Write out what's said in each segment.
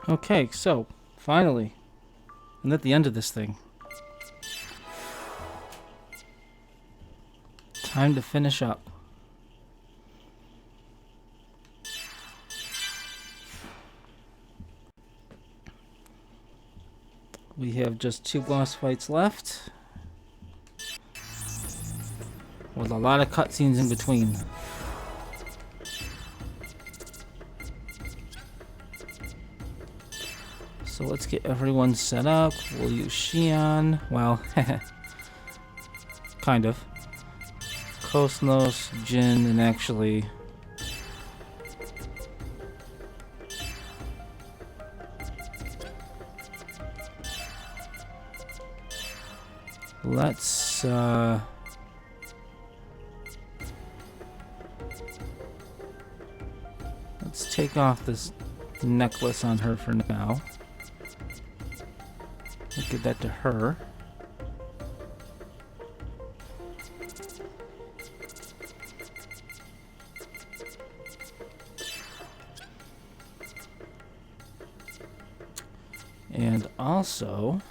Okay, so finally, I'm at the end of this thing. Time to finish up. We have just 2 boss fights left, with a lot of cutscenes in between. So let's get everyone set up. We'll use Xion. Well, kind of. Kosnos, Jin, and actually... Let's take off this necklace on her for now. We'll give that to her. And also...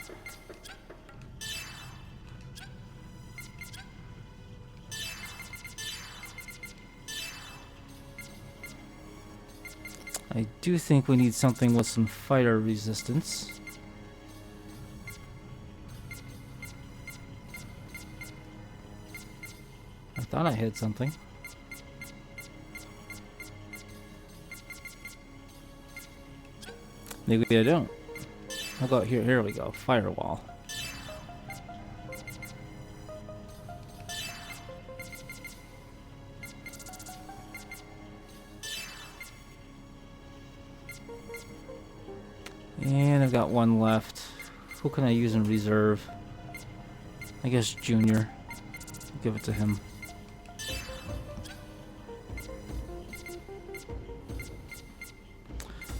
I do think we need something with some fire resistance. I thought I had something. Maybe I don't. How about here? Here we go. Firewall. And I've got 1 left. Who can I use in reserve? I guess Junior. I'll give it to him.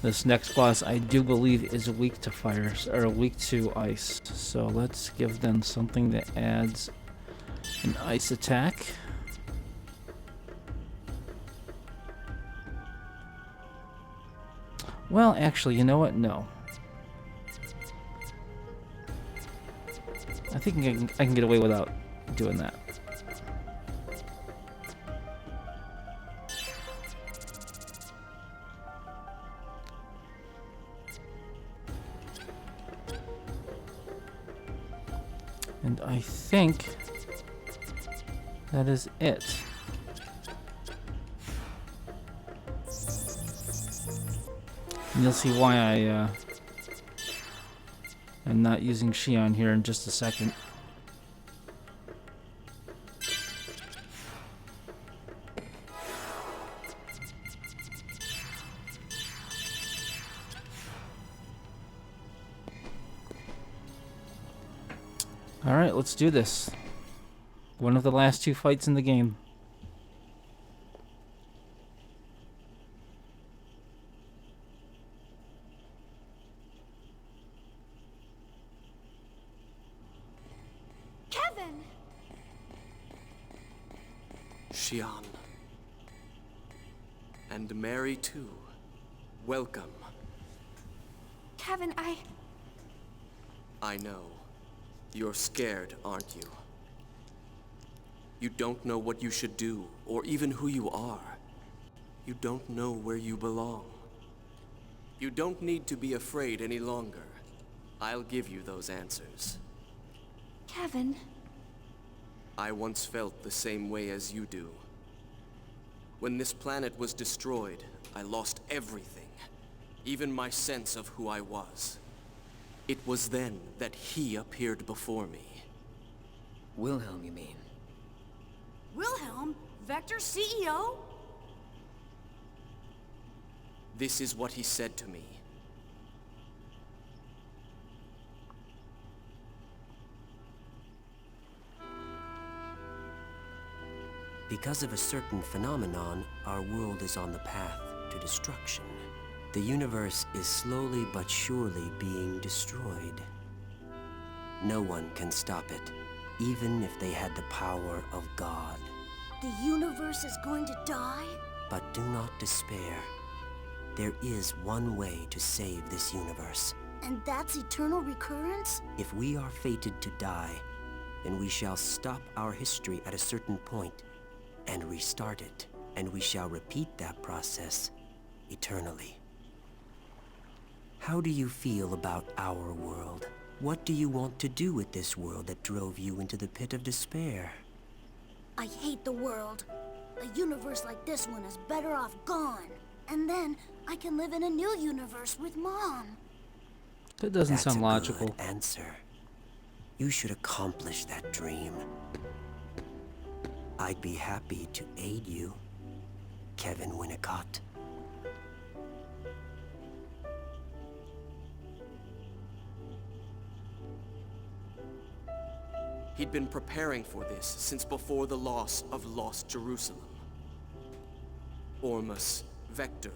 This next boss, I do believe, is weak to fire, or weak to ice. So let's give them something that adds an ice attack. Well, actually, you know what? No. I think I can get away without doing that. And I think that is it. And you'll see why I am not using Xion here in just a second. Alright, let's do this. One of the last 2 fights in the game. Kevin! Xion. And Mary too. Welcome. Kevin, I know. You're scared, aren't you? You don't know what you should do, or even who you are. You don't know where you belong. You don't need to be afraid any longer. I'll give you those answers. Kevin... I once felt the same way as you do. When this planet was destroyed, I lost everything, even my sense of who I was. It was then that he appeared before me. Wilhelm, you mean? Wilhelm? Vector's CEO? This is what he said to me. Because of a certain phenomenon, our world is on the path to destruction. The universe is slowly but surely being destroyed. No one can stop it, even if they had the power of God. The universe is going to die? But do not despair. There is one way to save this universe. And that's eternal recurrence? If we are fated to die, then we shall stop our history at a certain point and restart it. And we shall repeat that process eternally. How do you feel about our world? What do you want to do with this world that drove you into the pit of despair? I hate the world. A universe like this one is better off gone. And then I can live in a new universe with Mom. That doesn't That's sound a logical. good answer. You should accomplish that dream. I'd be happy to aid you, Kevin Winnicott. He'd been preparing for this since before the loss of Lost Jerusalem. Ormus, Vector,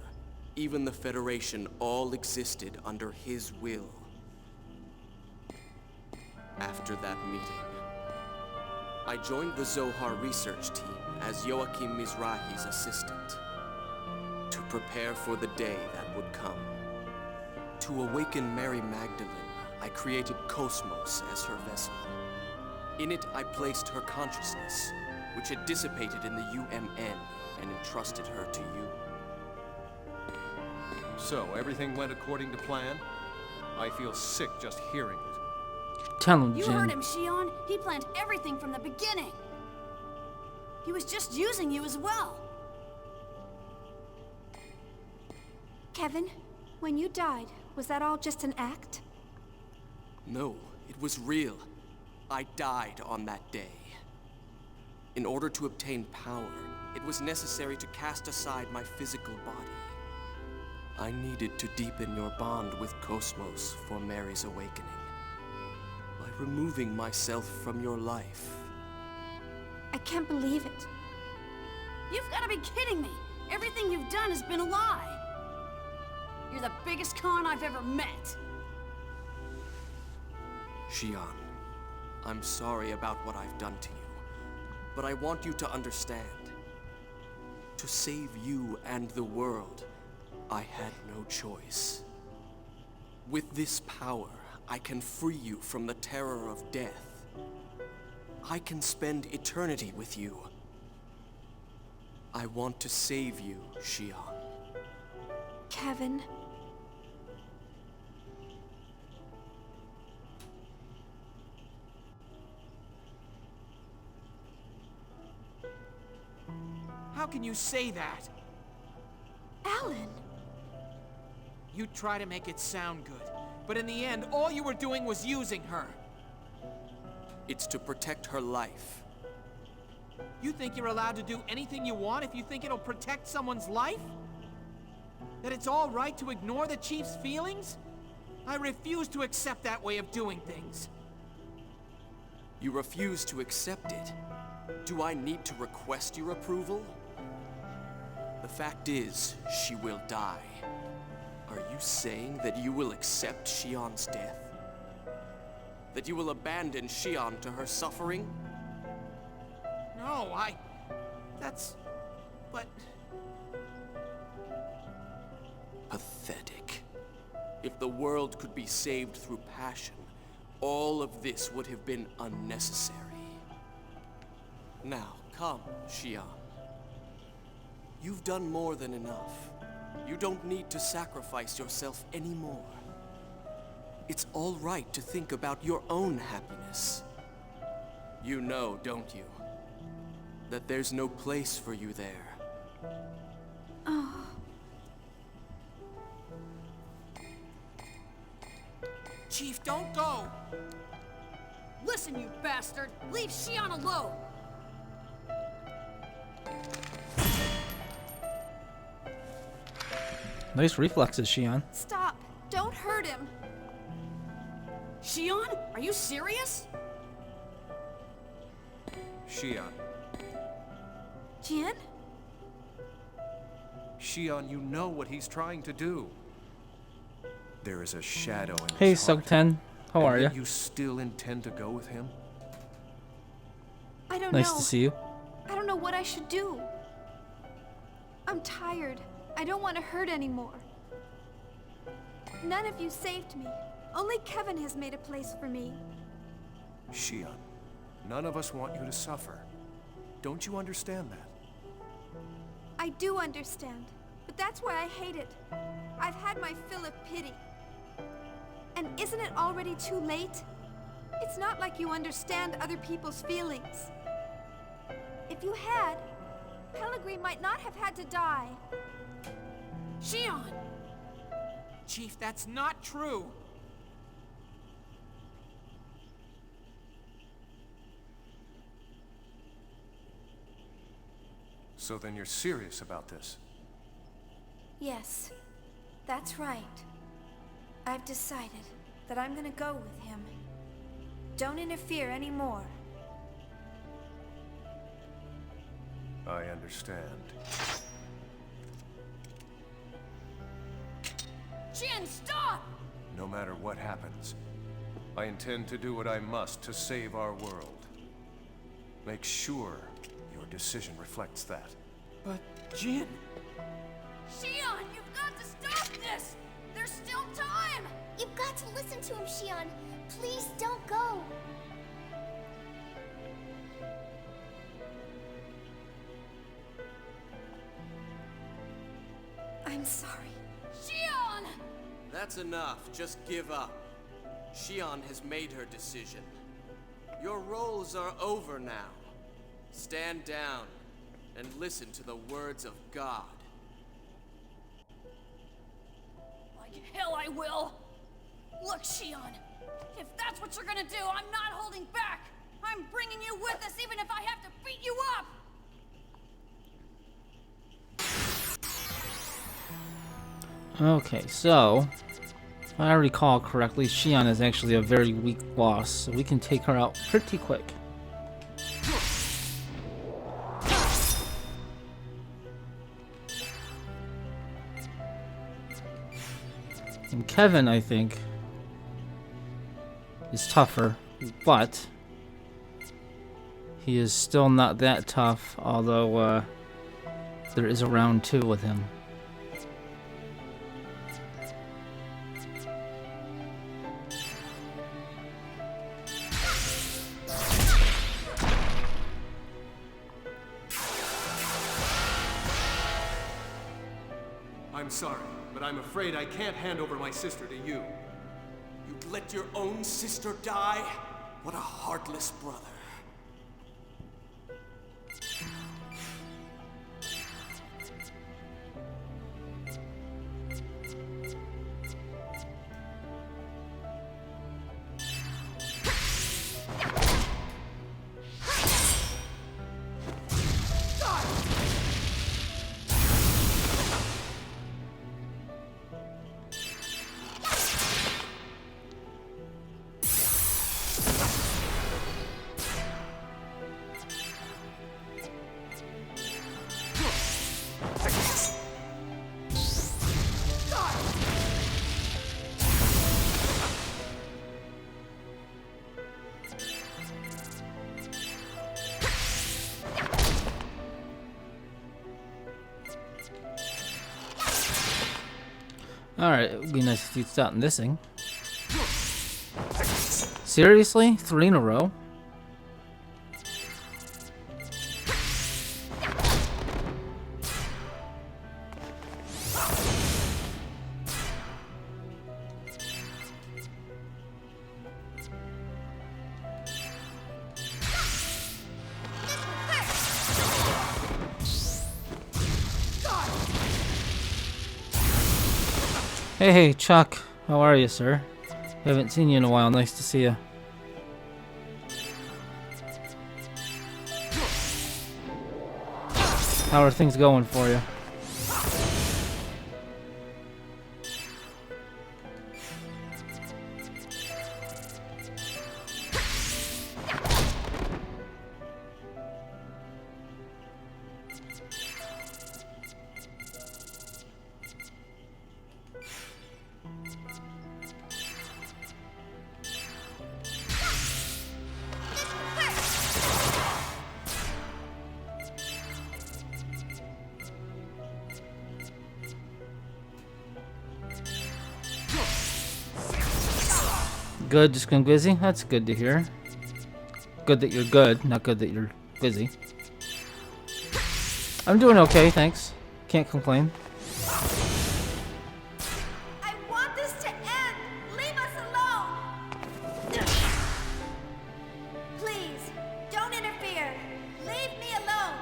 even the Federation all existed under his will. After that meeting, I joined the Zohar research team as Joachim Mizrahi's assistant to prepare for the day that would come. To awaken Mary Magdalene, I created Cosmos as her vessel. In it, I placed her consciousness, which had dissipated in the UMN, and entrusted her to you. So, everything went according to plan? I feel sick just hearing it. Tell him, You Jin. heard him, Shion. He planned everything from the beginning. He was just using you as well. Kevin, when you died, was that all just an act? No, it was real. I died on that day. In order to obtain power, it was necessary to cast aside my physical body. I needed to deepen your bond with Cosmos for Mary's awakening. By removing myself from your life. I can't believe it. You've got to be kidding me. Everything you've done has been a lie. You're the biggest con I've ever met. Shion, I'm sorry about what I've done to you, but I want you to understand. To save you and the world, I had no choice. With this power, I can free you from the terror of death. I can spend eternity with you. I want to save you, Shion. Kevin. How can you say that? Alan. You try to make it sound good, but in the end, all you were doing was using her. It's to protect her life. You think you're allowed to do anything you want if you think it'll protect someone's life? That it's all right to ignore the Chief's feelings? I refuse to accept that way of doing things. You refuse to accept it. Do I need to request your approval? The fact is, she will die. Are you saying that you will accept Shion's death? That you will abandon Shion to her suffering? No, but... Pathetic. If the world could be saved through passion, all of this would have been unnecessary. Now, come, Shion. You've done more than enough. You don't need to sacrifice yourself anymore. It's all right to think about your own happiness. You know, don't you, that there's no place for you there. Oh. Chief, don't go! Listen, you bastard. Leave Shion alone. Nice reflexes, Shion. Stop. Don't hurt him. Shion, are you serious? Shion. Jin? Shion, you know what he's trying to do. There is a shadow in Hey, his heart. Sug10. How And are yet you? You still intend to go with him? I don't Nice know. to see you. I don't know what I should do. I'm tired. I don't want to hurt anymore. None of you saved me. Only Kevin has made a place for me. Xion, none of us want you to suffer. Don't you understand that? I do understand, but that's why I hate it. I've had my fill of pity. And isn't it already too late? It's not like you understand other people's feelings. If you had, Pellegrin might not have had to die. Xion! Chief, that's not true. So then you're serious about this? Yes, that's right. I've decided that I'm gonna go with him. Don't interfere anymore. I understand. Xion, stop! No matter what happens, I intend to do what I must to save our world. Make sure your decision reflects that. But, Jin... Xion, you've got to stop this! There's still time! You've got to listen to him, Xion. Please don't go. I'm sorry. Xion! That's enough. Just give up. Xion has made her decision. Your roles are over now. Stand down and listen to the words of God. Like hell I will! Look, Xion, if that's what you're gonna do, I'm not holding back! I'm bringing you with us even if I have to beat you up! Okay, so if I recall correctly, Xion is actually a very weak boss, so we can take her out pretty quick. And Kevin, I think, is tougher, but he is still not that tough, although there is a round 2 with him. I'm sorry, but I'm afraid I can't hand over my sister to you. You'd let your own sister die? What a heartless brother. Alright, it would be nice if you'd stop missing. Seriously? 3 in a row? Hey, Chuck. How are you, sir? Haven't seen you in a while. Nice to see you. How are things going for you? Good, just been busy? That's good to hear. Good that you're good, not good that you're busy. I'm doing okay, thanks. Can't complain. I want this to end! Leave us alone! Please, don't interfere. Leave me alone.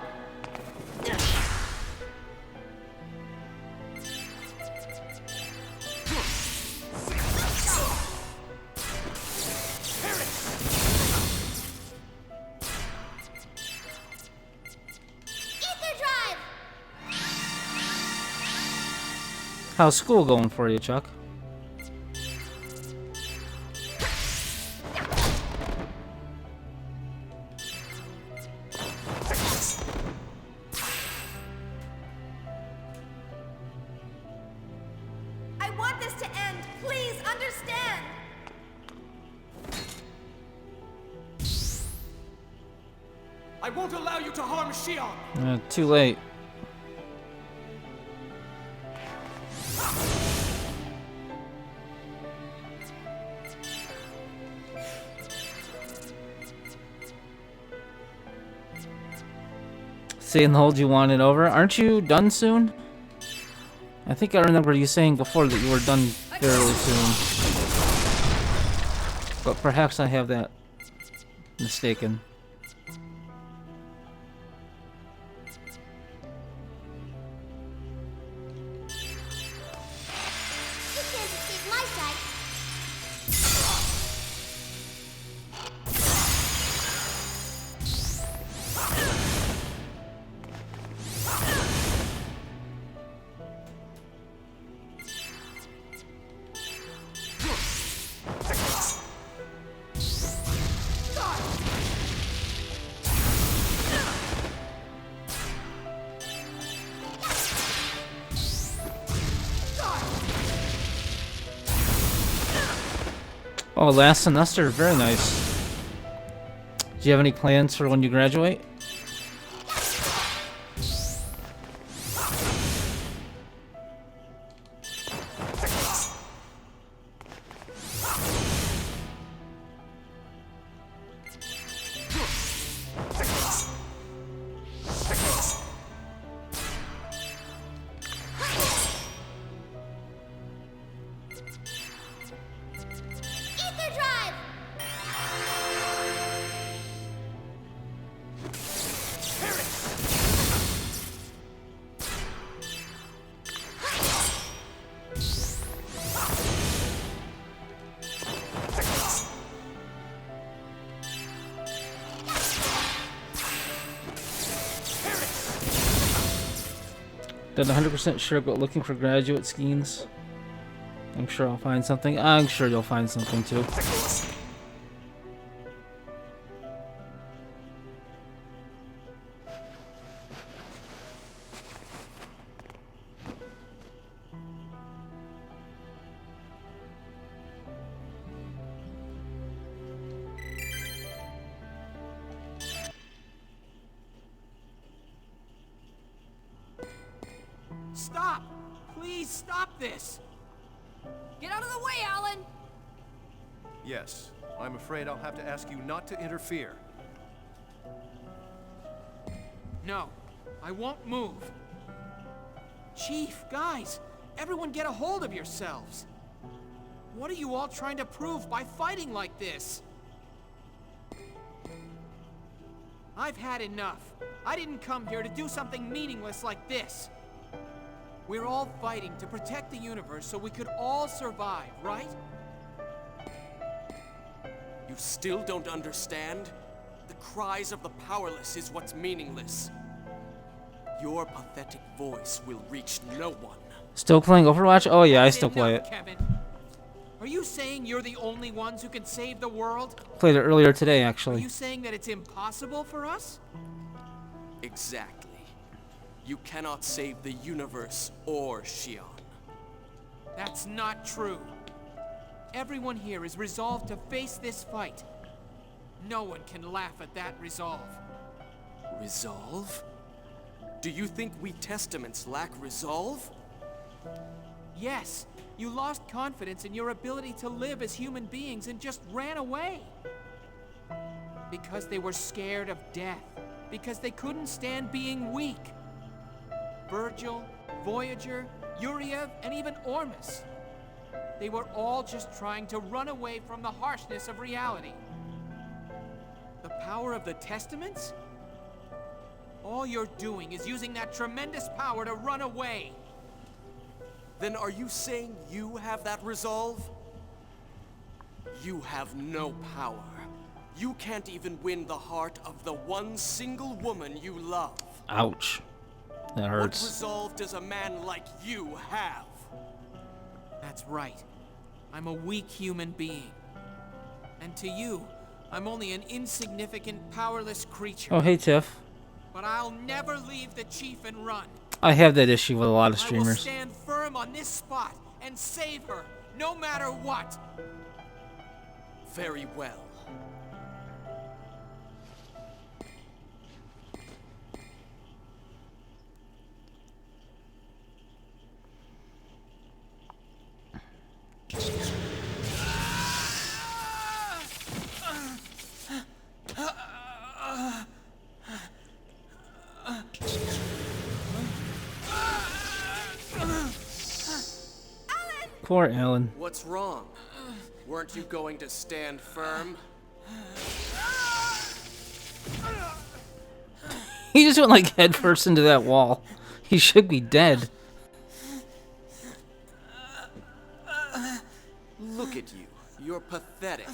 Ether drive! How's school going for you, Chuck? I want this to end. Please understand. I won't allow you to harm Shion! Too late. Saying the hold you wanted over. Aren't you done soon? I think I remember you saying before that you were done fairly soon. But perhaps I have that mistaken. You can't escape my sight. Oh, last semester, very nice. Do you have any plans for when you graduate? Ether drive! Not 100% sure about looking for graduate schemes. I'm sure I'll find something. I'm sure you'll find something too. Stop! Please stop this! Get out of the way, Alan! Yes, I'm afraid I'll have to ask you not to interfere. No, I won't move. Chief, guys, everyone get a hold of yourselves. What are you all trying to prove by fighting like this? I've had enough. I didn't come here to do something meaningless like this. We're all fighting to protect the universe so we could all survive, right? You still don't understand? The cries of the powerless is what's meaningless. Your pathetic voice will reach no one. Still playing Overwatch? Oh yeah, I That's still play enough, it. Kevin. Are you saying you're the only ones who can save the world? Played it earlier today, Are actually. you saying that it's impossible for us? Exactly. You cannot save the universe or Shion. That's not true. Everyone here is resolved to face this fight. No one can laugh at that resolve. Resolve? Do you think we Testaments lack resolve? Yes, You lost confidence in your ability to live as human beings and just ran away. Because they were scared of death. Because they couldn't stand being weak. Virgil, Voyager, Yuriev, and even Ormus. They were all just trying to run away from the harshness of reality. The power of the Testaments? All you're doing is using that tremendous power to run away. Then are you saying you have that resolve? You have no power. You can't even win the heart of the one single woman you love. Ouch. That What hurts. resolve does a man like you have? That's right. I'm a weak human being. And to you, I'm only an insignificant, powerless creature. Oh, hey, Tiff. But I'll never leave the chief and run. I have that issue with a lot of I will streamers. stand firm on this spot and save her, no matter what. Very well. Poor Alan. What's wrong? Weren't you going to stand firm? He just went like head first into that wall. He should be dead. Look at you. You're pathetic.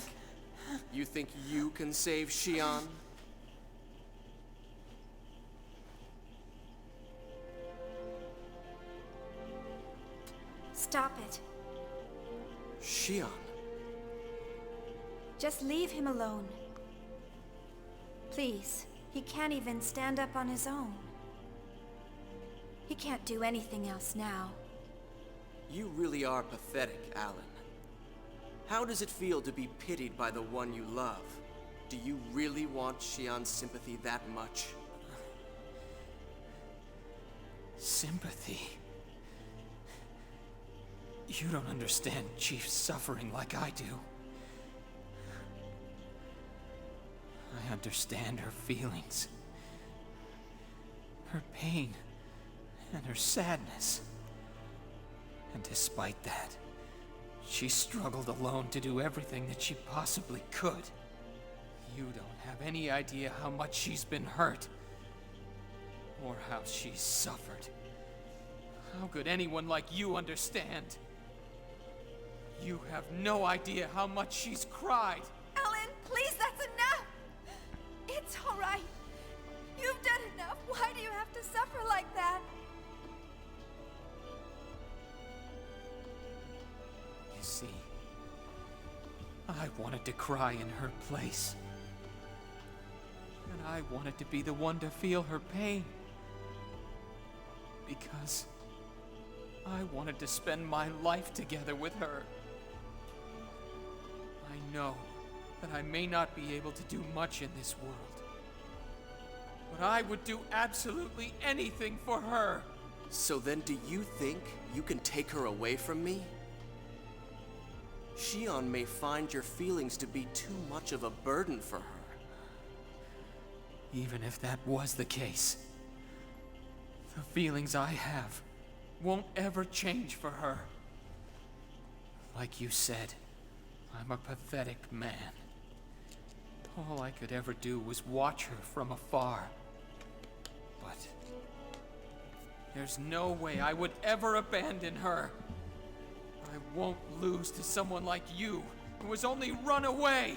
You think you can save Xion? Stop it. Xion. Just leave him alone. Please. He can't even stand up on his own. He can't do anything else now. You really are pathetic, Alan. How does it feel to be pitied by the one you love? Do you really want Xion's sympathy that much? Sympathy? You don't understand Chief's suffering like I do. I understand her feelings. Her pain and her sadness. And despite that, she struggled alone to do everything that she possibly could. You don't have any idea how much she's been hurt. Or how she's suffered. How could anyone like you understand? You have no idea how much she's cried. Alan, please, that's enough! It's all right. You've done enough. Why do you have to suffer like that? You see, I wanted to cry in her place. And I wanted to be the one to feel her pain. Because I wanted to spend my life together with her. I know that I may not be able to do much in this world. But I would do absolutely anything for her. So then do you think you can take her away from me? Xion may find your feelings to be too much of a burden for her. Even if that was the case, the feelings I have won't ever change for her. Like you said, I'm a pathetic man. All I could ever do was watch her from afar. But there's no way I would ever abandon her. I won't lose to someone like you, who has only run away.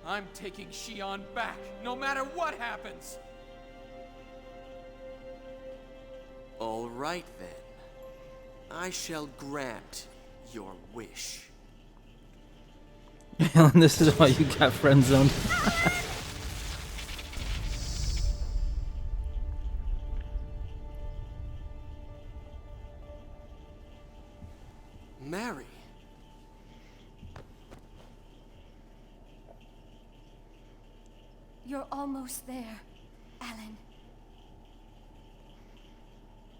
I'm taking Xion back, no matter what happens. All right then. I shall grant your wish. Alan, this is why you got friend zoned. Mary. You're almost there, Alan.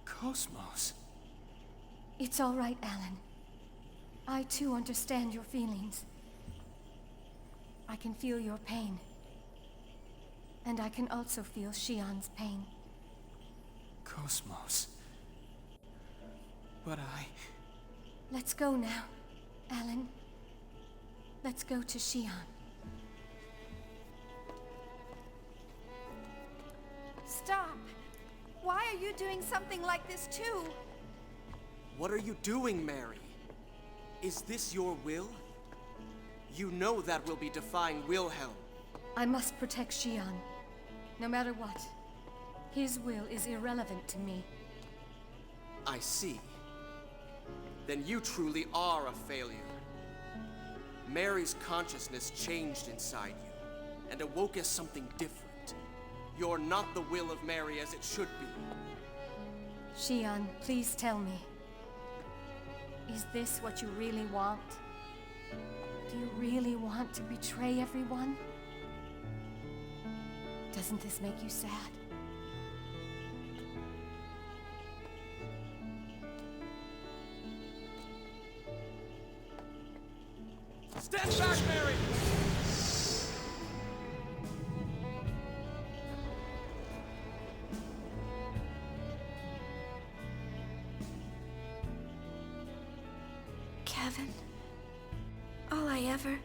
Cosmos. It's all right, Alan. I too understand your feelings. I can feel your pain. And I can also feel Shion's pain. Cosmos. But Let's go now, Alan. Let's go to Shion. Stop! Why are you doing something like this too? What are you doing, Mary? Is this your will? You know that will be defying Wilhelm. I must protect Shion. No matter what. His will is irrelevant to me. I see. Then you truly are a failure. Mary's consciousness changed inside you, and awoke as something different. You're not the will of Mary as it should be. Shion, please tell me. Is this what you really want? Do you really want to betray everyone? Doesn't this make you sad? Stand back, Mary! Kevin, all I ever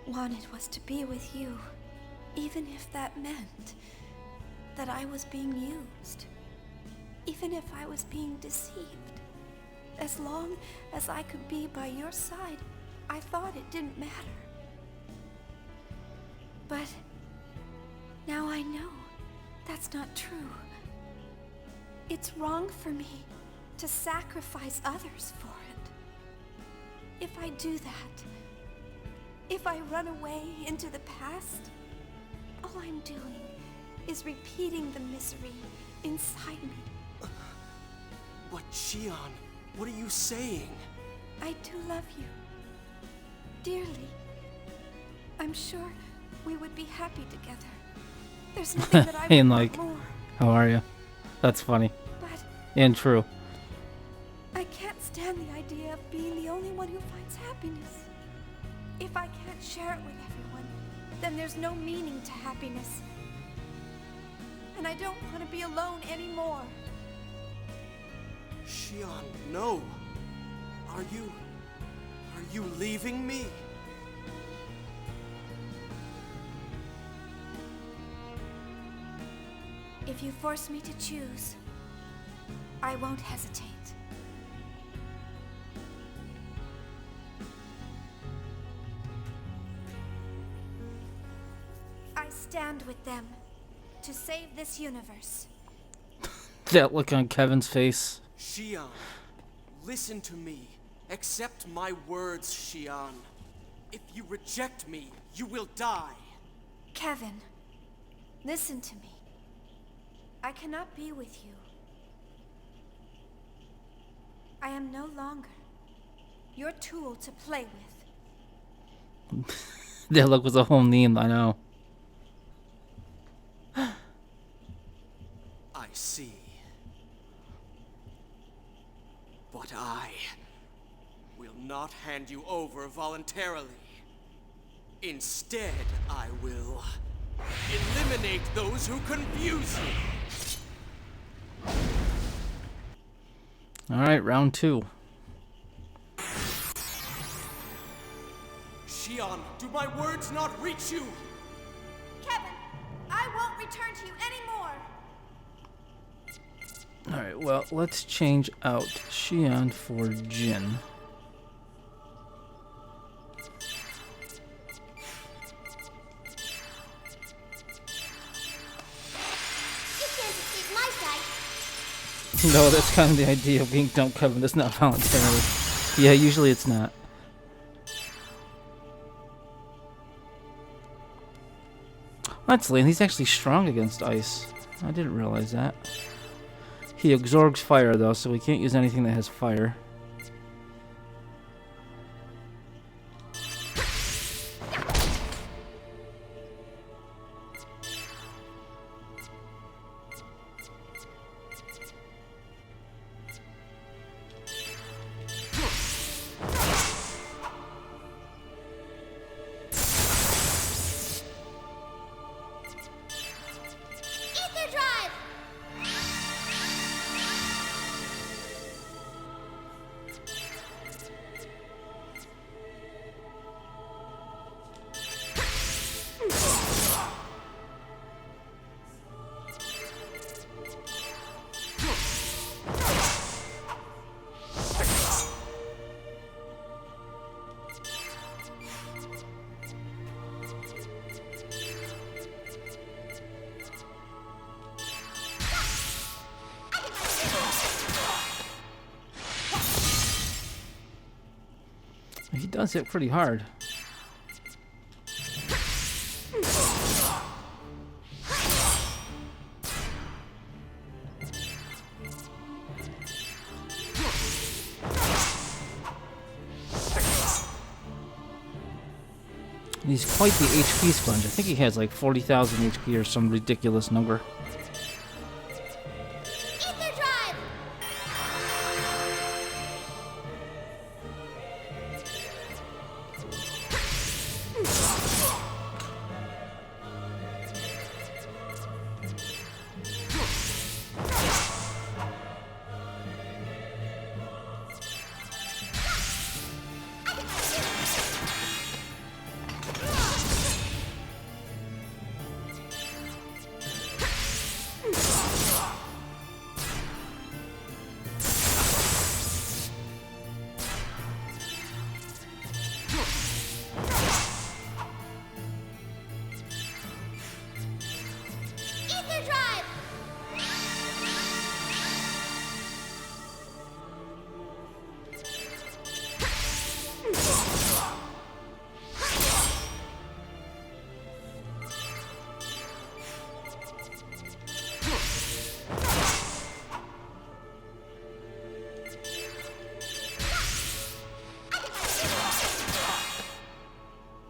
wanted was to be with you, even if that meant that I was being used, even if I was being deceived. As long as I could be by your side, I thought it didn't matter. But now I know that's not true. It's wrong for me to sacrifice others for it. If I do that, if I run away into the past, all I'm doing is repeating the misery inside me. But Shion, what are you saying? I do love you. Dearly. I'm sure we would be happy together. There's nothing that I And would like, want more. how are you? That's funny. But And true. I can't stand the idea of being the only one who finds happiness. If I can't share it with everyone, then there's no meaning to happiness. And I don't want to be alone anymore. Shion, no. Are you leaving me? If you force me to choose, I won't hesitate. I stand with them to save this universe. That look on Kevin's face. Shion, listen to me. Accept my words, Shion. If you reject me, you will die. Kevin, listen to me. I cannot be with you. I am no longer your tool to play with. That look was a whole meme, I know. I see. But I will not hand you over voluntarily. Instead, I will eliminate those who confuse you. Alright, round 2. Shion, do my words not reach you? Kevin, I won't return to you anymore. Alright, well, let's change out Shion for Jin. No, that's kind of the idea of being dumped, Kevin. That's not voluntarily. Yeah, usually it's not. That's lame. He's actually strong against ice. I didn't realize that. He absorbs fire, though, so we can't use anything that has fire. He does hit pretty hard. He's quite the HP sponge. I think he has like 40,000 HP or some ridiculous number.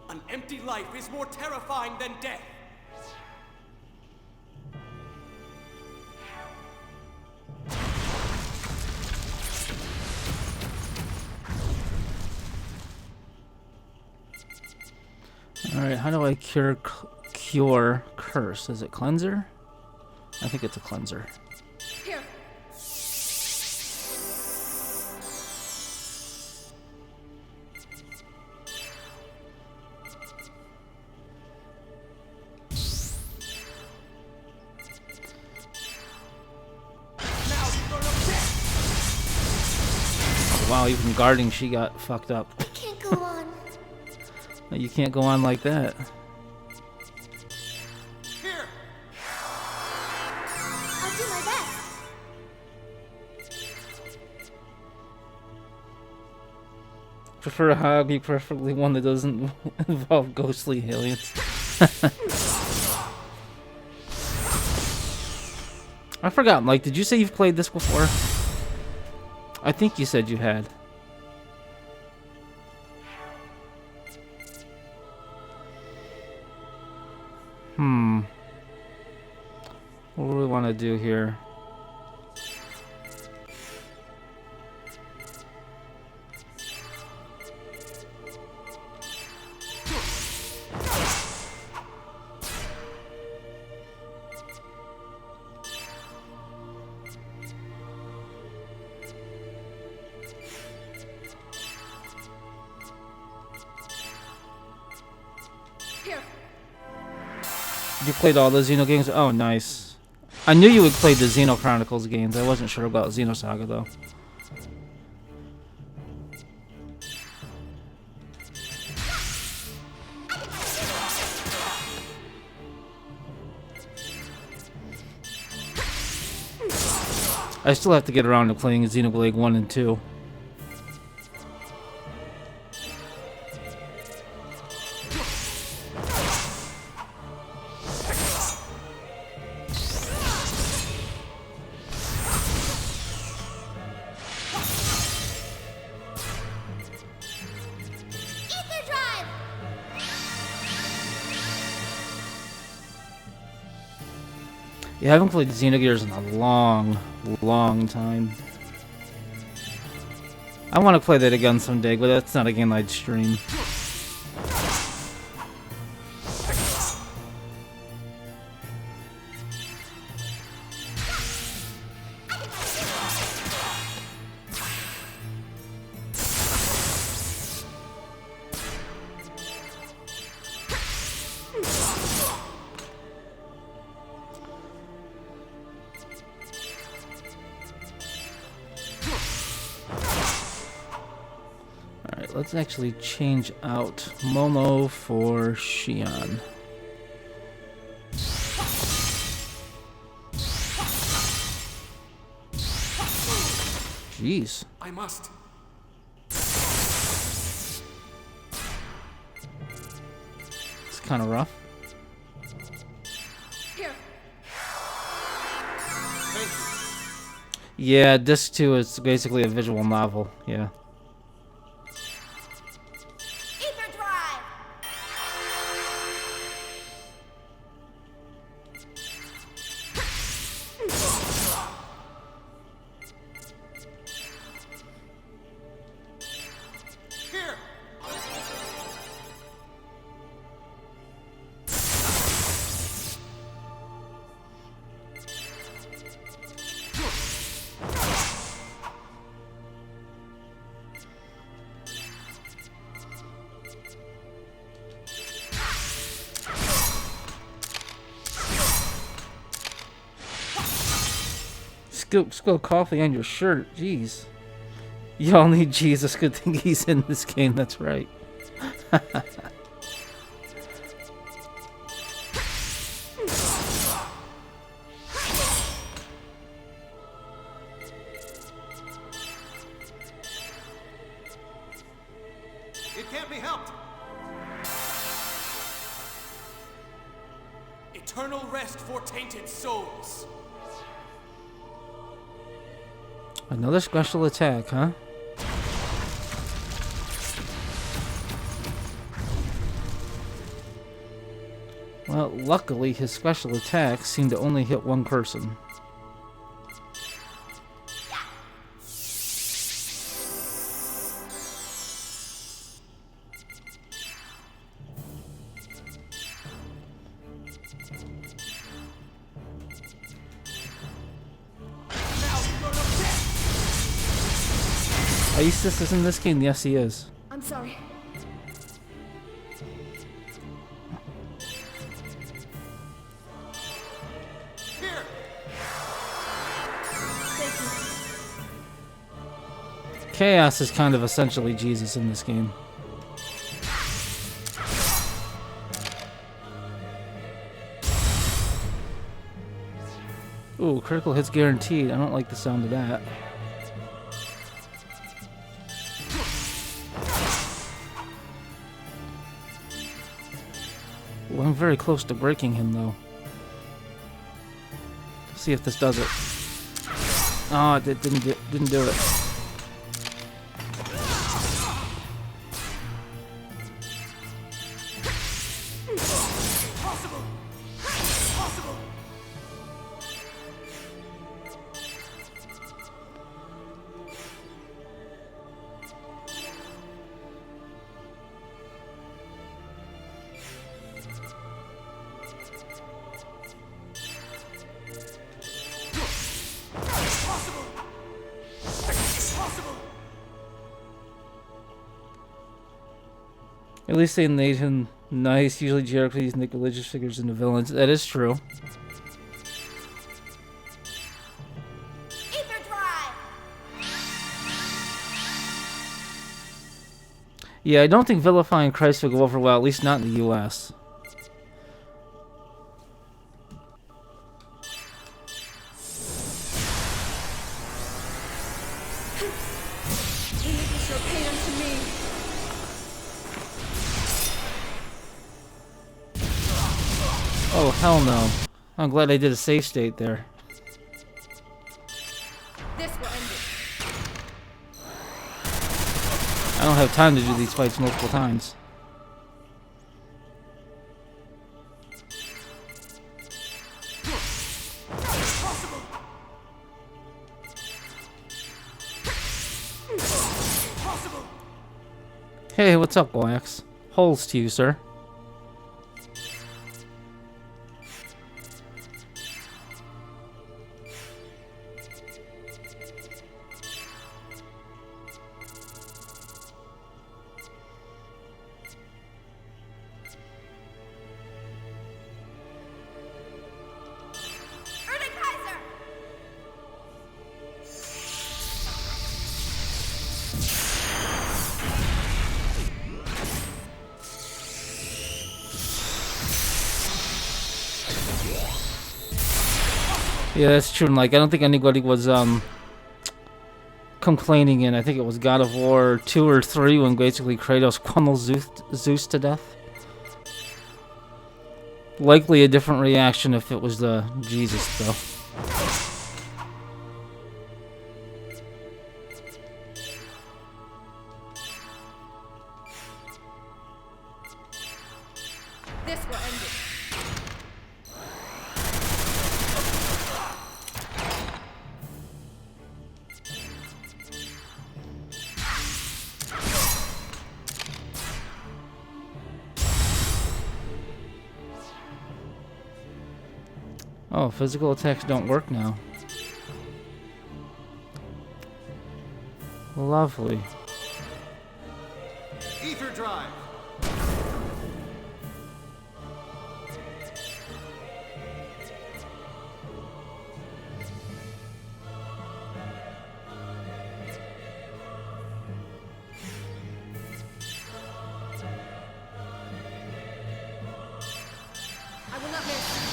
An empty life is more terrifying than death. Alright, how do I cure curse? Is it cleanser? I think it's a cleanser. Here. Wow, even guarding, she got fucked up. I can't go on. You can't go on like that. Here. I'll do my best. Prefer a hobby, preferably one that doesn't involve ghostly aliens. I forgot, Mike, did you say you've played this before? I think you said you had. What do we want to do here? Here. You played all the Xeno games? Oh, nice. I knew you would play the Xeno Chronicles games. I wasn't sure about Xenosaga, though. I still have to get around to playing Xenoblade 1 and 2. Yeah, I haven't played Xenogears in a long time. I want to play that again someday, but that's not a game I'd stream. Let's actually change out Momo for Xion. Jeez. I must. kind of rough. Here. Thank you. Yeah, disc 2 is basically a visual novel. Yeah. Ether drive! Here! Spill coffee on your shirt. Jeez. Y'all need Jesus. Good thing he's in this game. That's right. It can't be helped. Eternal rest for tainted souls. Another special attack, huh? Well, luckily his special attacks seem to only hit one person. Isis is in this game? Yes, he is. I'm sorry. Here! Chaos is kind of essentially Jesus in this game. Ooh, critical hits guaranteed. I don't like the sound of that. Ooh, I'm very close to breaking him, though. Let's see if this does it. Oh, it didn't do it. At least they made him nice. Usually JRPGs make religious figures into villains. That is true. Ether drive! Yeah, I don't think vilifying Christ will go over well, at least not in the US. Oh, hell no. I'm glad I did a save state there. This will end it. I don't have time to do these fights multiple times. Hey, what's up, Wax? Holes to you, sir. Yeah, that's true. Like, I don't think anybody was complaining in, I think it was God of War 2 or 3 when basically Kratos quannels Zeus to death. Likely a different reaction if it was the Jesus, though. This will end it. Oh, physical attacks don't work now. Lovely. Ether drive. I will not miss.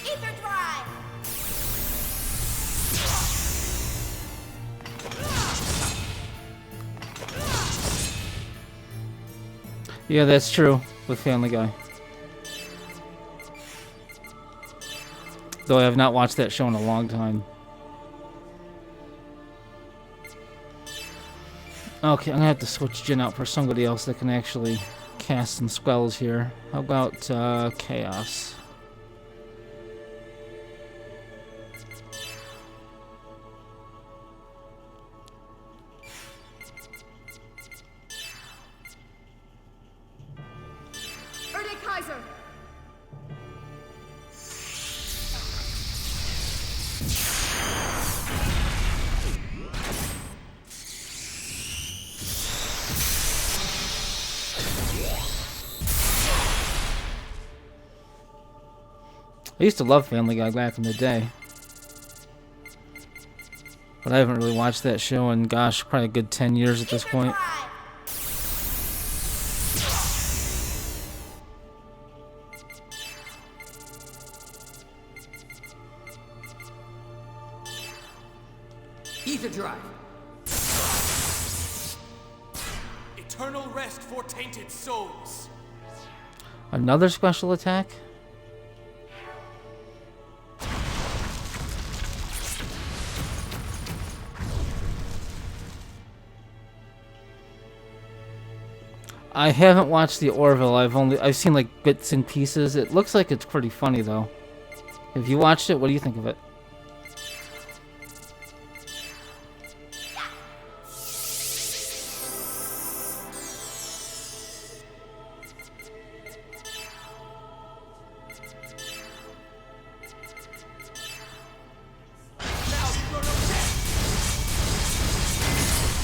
Ether drive. Yeah, that's true with Family Guy. Though I have not watched that show in a long time. Okay, I'm gonna have to switch Jin out for somebody else that can actually cast some spells here. How about Chaos? Erde Kaiser. I used to love Family Guy back in the day. But I haven't really watched that show in, gosh, probably a good 10 years at this point. Ether drive. Eternal rest for tainted souls. Another special attack? I haven't watched the Orville. I've seen like bits and pieces. It looks like it's pretty funny though. Have you watched it? What do you think of it?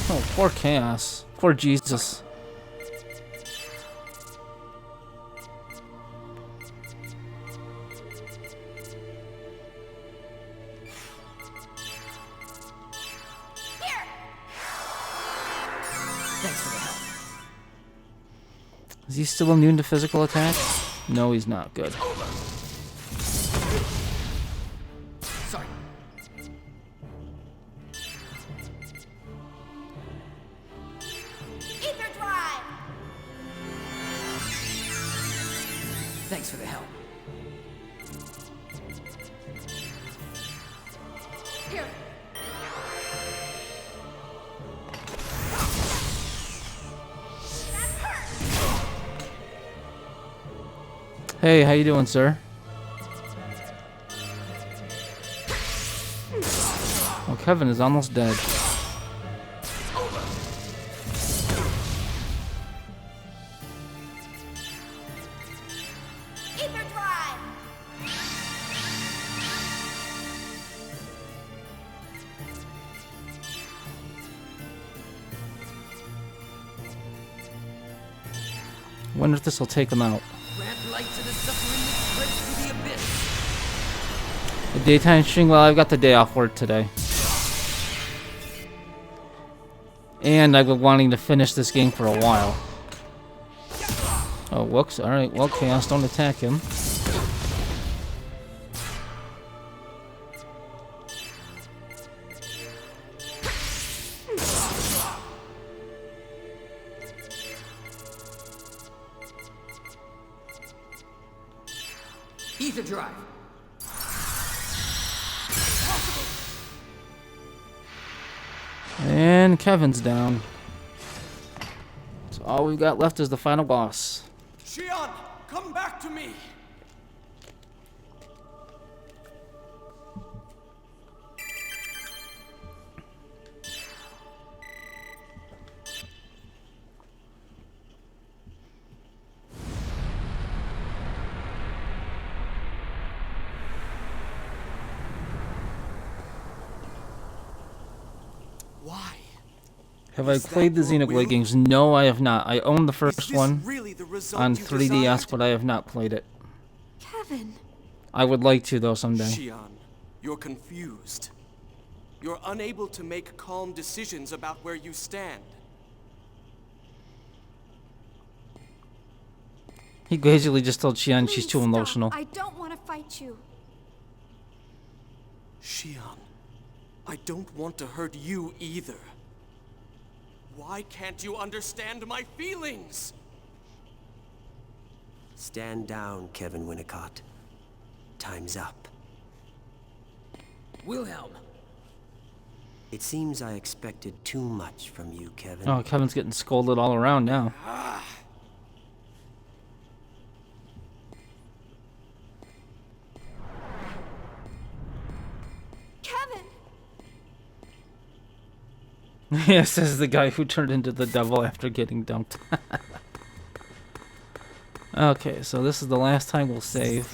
Oh, poor Chaos. Poor Jesus. Is he still immune to physical attacks? No, he's not. Good. Sorry. Ether drive. Thanks for the help. Here. Hey, how you doing, sir? Oh, Kevin is almost dead. Ether drive. Wonder if this will take him out. Grant light to the suffering that spreads to the abyss. A daytime stream? Well, I've got the day off work today. And I've been wanting to finish this game for a while. Oh, whoops. Alright, well, Chaos, don't attack him. Ether drive. And Kevin's down. So all we've got left is the final boss. Xion, come back to me! Why? Have I played the Xenoblade games? No, I have not. I own the first one on 3DS, but I have not played it. Kevin. I would like to, though, someday. Xion, you're confused. You're unable to make calm decisions about where you stand. He basically just told Xion she's Please too stop. emotional. I don't want to fight you. Xion, I don't want to hurt you either. Why can't you understand my feelings? Stand down, Kevin Winnicott. Time's up. Wilhelm. It seems I expected too much from you, Kevin. Oh, Kevin's getting scolded all around now. Kevin! Yeah, says the guy who turned into the devil after getting dumped. Okay, so this is the last time we'll save.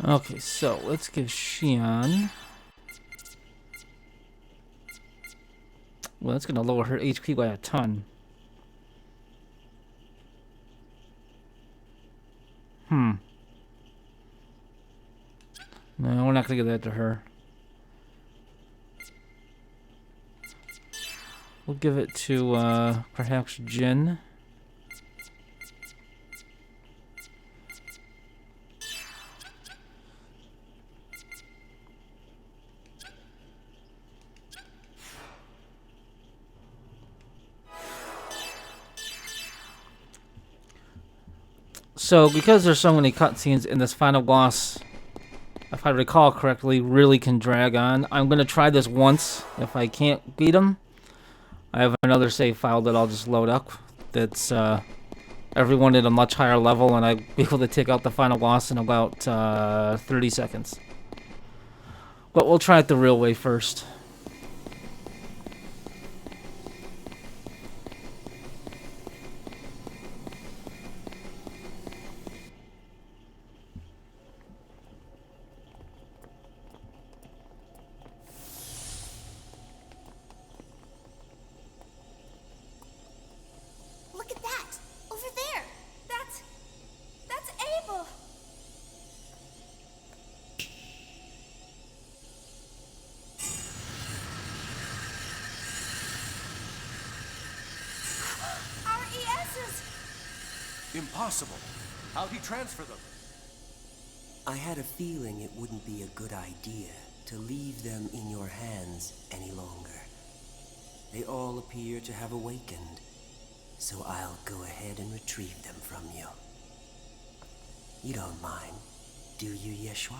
Okay, so let's give Xion. Well, that's gonna lower her HP by a ton. No, we're not gonna give that to her. We'll give it to perhaps Jin. So, because there's so many cutscenes in this final boss, if I recall correctly, really can drag on. I'm going to try this once. If I can't beat him, I have another save file that I'll just load up. That's everyone at a much higher level, and I'll be able to take out the final boss in about 30 seconds. But we'll try it the real way first. Look at that! Over there! That's Abel! Our ESs! Impossible. How'd he transfer them? I had a feeling it wouldn't be a good idea to leave them in your hands any longer. They all appear to have awakened, so I'll go ahead and retrieve them from you. You don't mind, do you, Yeshua?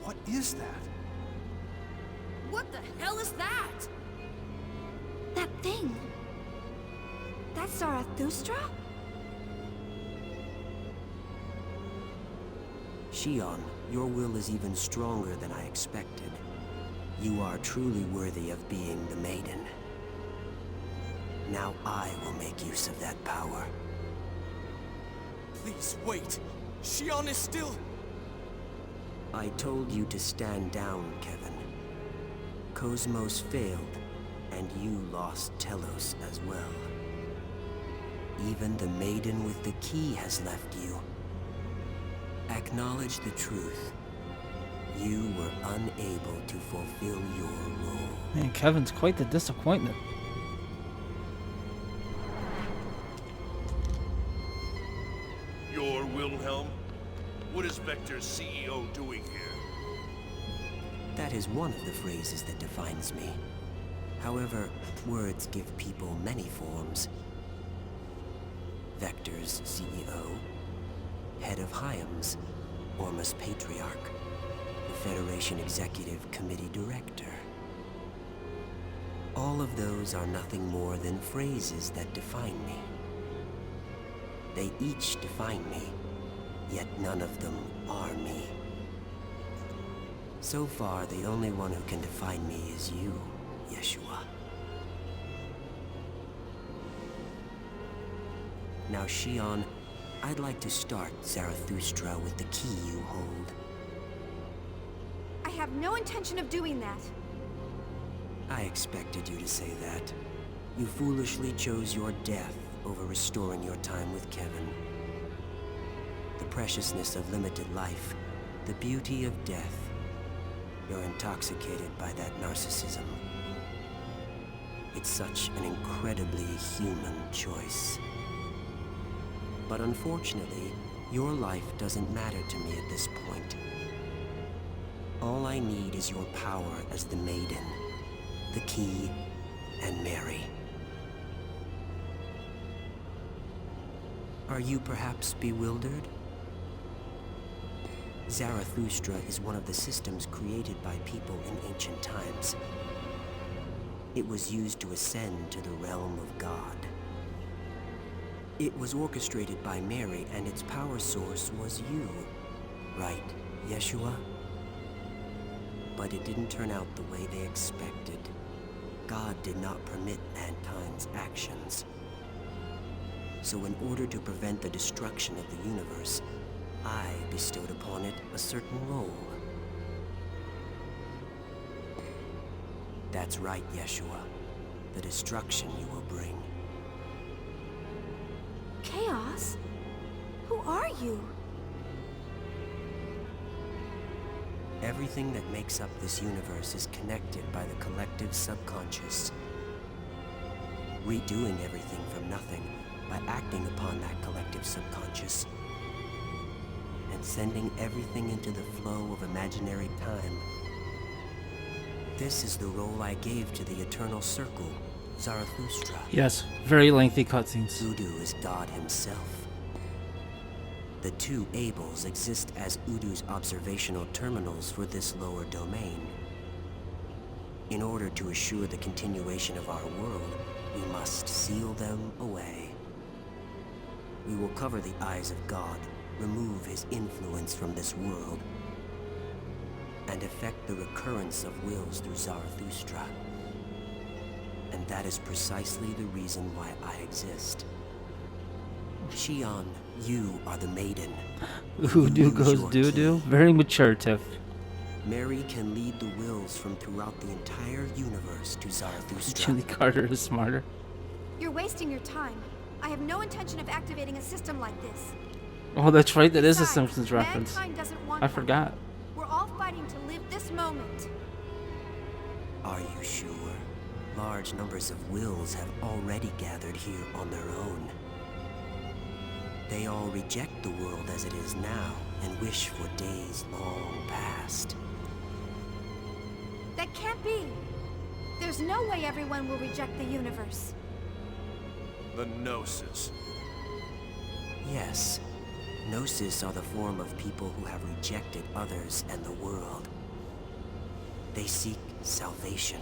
What is that? What the hell is that? That thing! That's Zarathustra? Xion, your will is even stronger than I expected. You are truly worthy of being the Maiden. Now I will make use of that power. Please, wait. Xion is still... I told you to stand down, Kevin. Cosmos failed, and you lost Telos as well. Even the Maiden with the key has left you. Acknowledge the truth. You were unable to fulfill your role. Man, Kevin's quite the disappointment. You're Wilhelm? What is Vector's CEO doing here? That is one of the phrases that defines me. However, words give people many forms. Vector's CEO, head of Hyams, Ormus Patriarch, the Federation Executive Committee Director. All of those are nothing more than phrases that define me. They each define me, yet none of them are me. So far, the only one who can define me is you, Yeshua. Now, Xion, I'd like to start Zarathustra with the key you hold. I have no intention of doing that. I expected you to say that. You foolishly chose your death over restoring your time with Kevin. The preciousness of limited life, the beauty of death. You're intoxicated by that narcissism. It's such an incredibly human choice. But unfortunately, your life doesn't matter to me at this point. All I need is your power as the Maiden, the Key, and Mary. Are you perhaps bewildered? Zarathustra is one of the systems created by people in ancient times. It was used to ascend to the realm of God. It was orchestrated by Mary, and its power source was you, right, Yeshua? But it didn't turn out the way they expected. God did not permit mankind's actions. So in order to prevent the destruction of the universe, I bestowed upon it a certain role. That's right, Yeshua. The destruction you will bring. Chaos? Who are you? Everything that makes up this universe is connected by the collective subconscious. Redoing everything from nothing by acting upon that collective subconscious. And sending everything into the flow of imaginary time. This is the role I gave to the Eternal Circle, Zarathustra. Yes, very lengthy cutscenes. Udu is God himself. The two Abels exist as Udu's observational terminals for this lower domain. In order to assure the continuation of our world, we must seal them away. We will cover the eyes of God, remove his influence from this world, and effect the recurrence of wills through Zarathustra. And that is precisely the reason why I exist. Xion, you are the Maiden. Udu goes doo-doo. Very mature, Tiff. Mary can lead the wills from throughout the entire universe to Zarathustra. Jimmy Carter is smarter. You're wasting your time. I have no intention of activating a system like this. Oh, that's right. That is a Besides, Simpsons reference. mankind doesn't want I that. forgot. We're all fighting to live this moment. Are you sure? Large numbers of wills have already gathered here on their own. They all reject the world as it is now and wish for days long past. That can't be. There's no way everyone will reject the universe. The Gnosis. Yes, Gnosis are the form of people who have rejected others and the world. They seek salvation,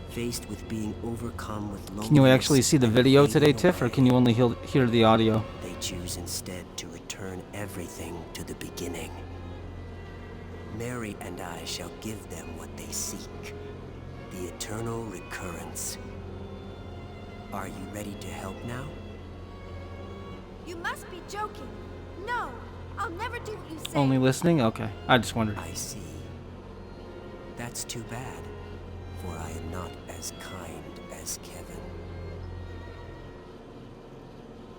faced with being overcome with loneliness. Can you actually see the and video fading today, Tiff, or away. can you only hear the audio? They choose instead to return everything to the beginning. Mary and I shall give them what they seek. The eternal recurrence. Are you ready to help now? You must be joking. No, I'll never do what you say. Only listening? Okay. I just wondered. I see. That's too bad, for I am not as kind as Kevin.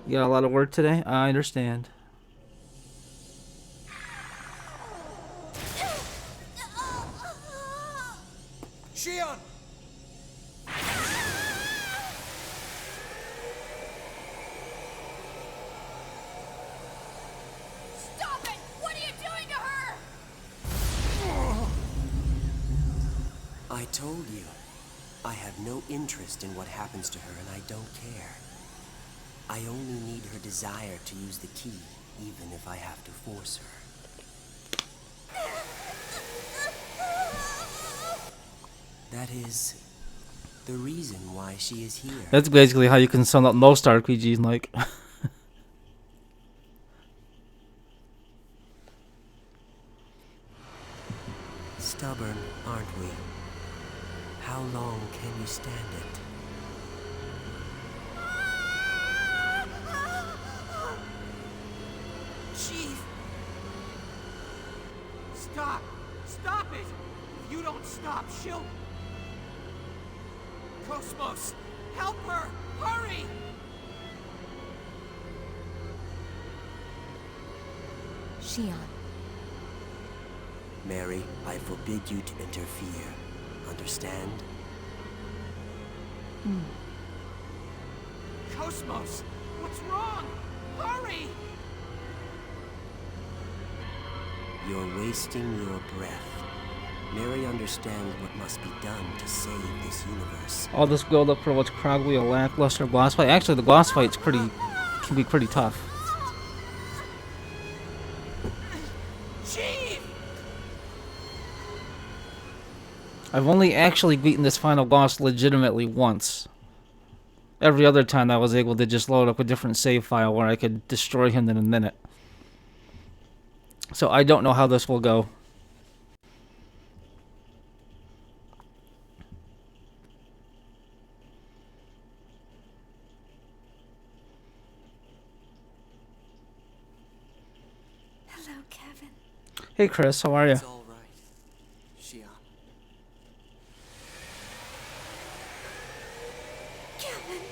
You got a lot of work today? I understand. Shion! Stop it! What are you doing to her? I told you, I have no interest in what happens to her, and I don't care. I only need her desire to use the key, even if I have to force her. That is the reason why she is here. That's basically how you can sum up most RPGs, like. Stubborn, aren't we? How long can you stand it? Chief! Stop! Stop it! If you don't stop, she'll... Cosmos! Help her! Hurry! Shion. Mary, I forbid you to interfere. Understand? Cosmos! What's wrong? Hurry! You're wasting your breath. Mary understands what must be done to save this universe. All this build up for what's probably a lackluster boss fight. Actually, the boss fight's can be pretty tough. Chief! I've only actually beaten this final boss legitimately once. Every other time I was able to just load up a different save file where I could destroy him in a minute. So I don't know how this will go. Hello, Kevin. Hey Chris, how are you? It's all right, Shion. Kevin,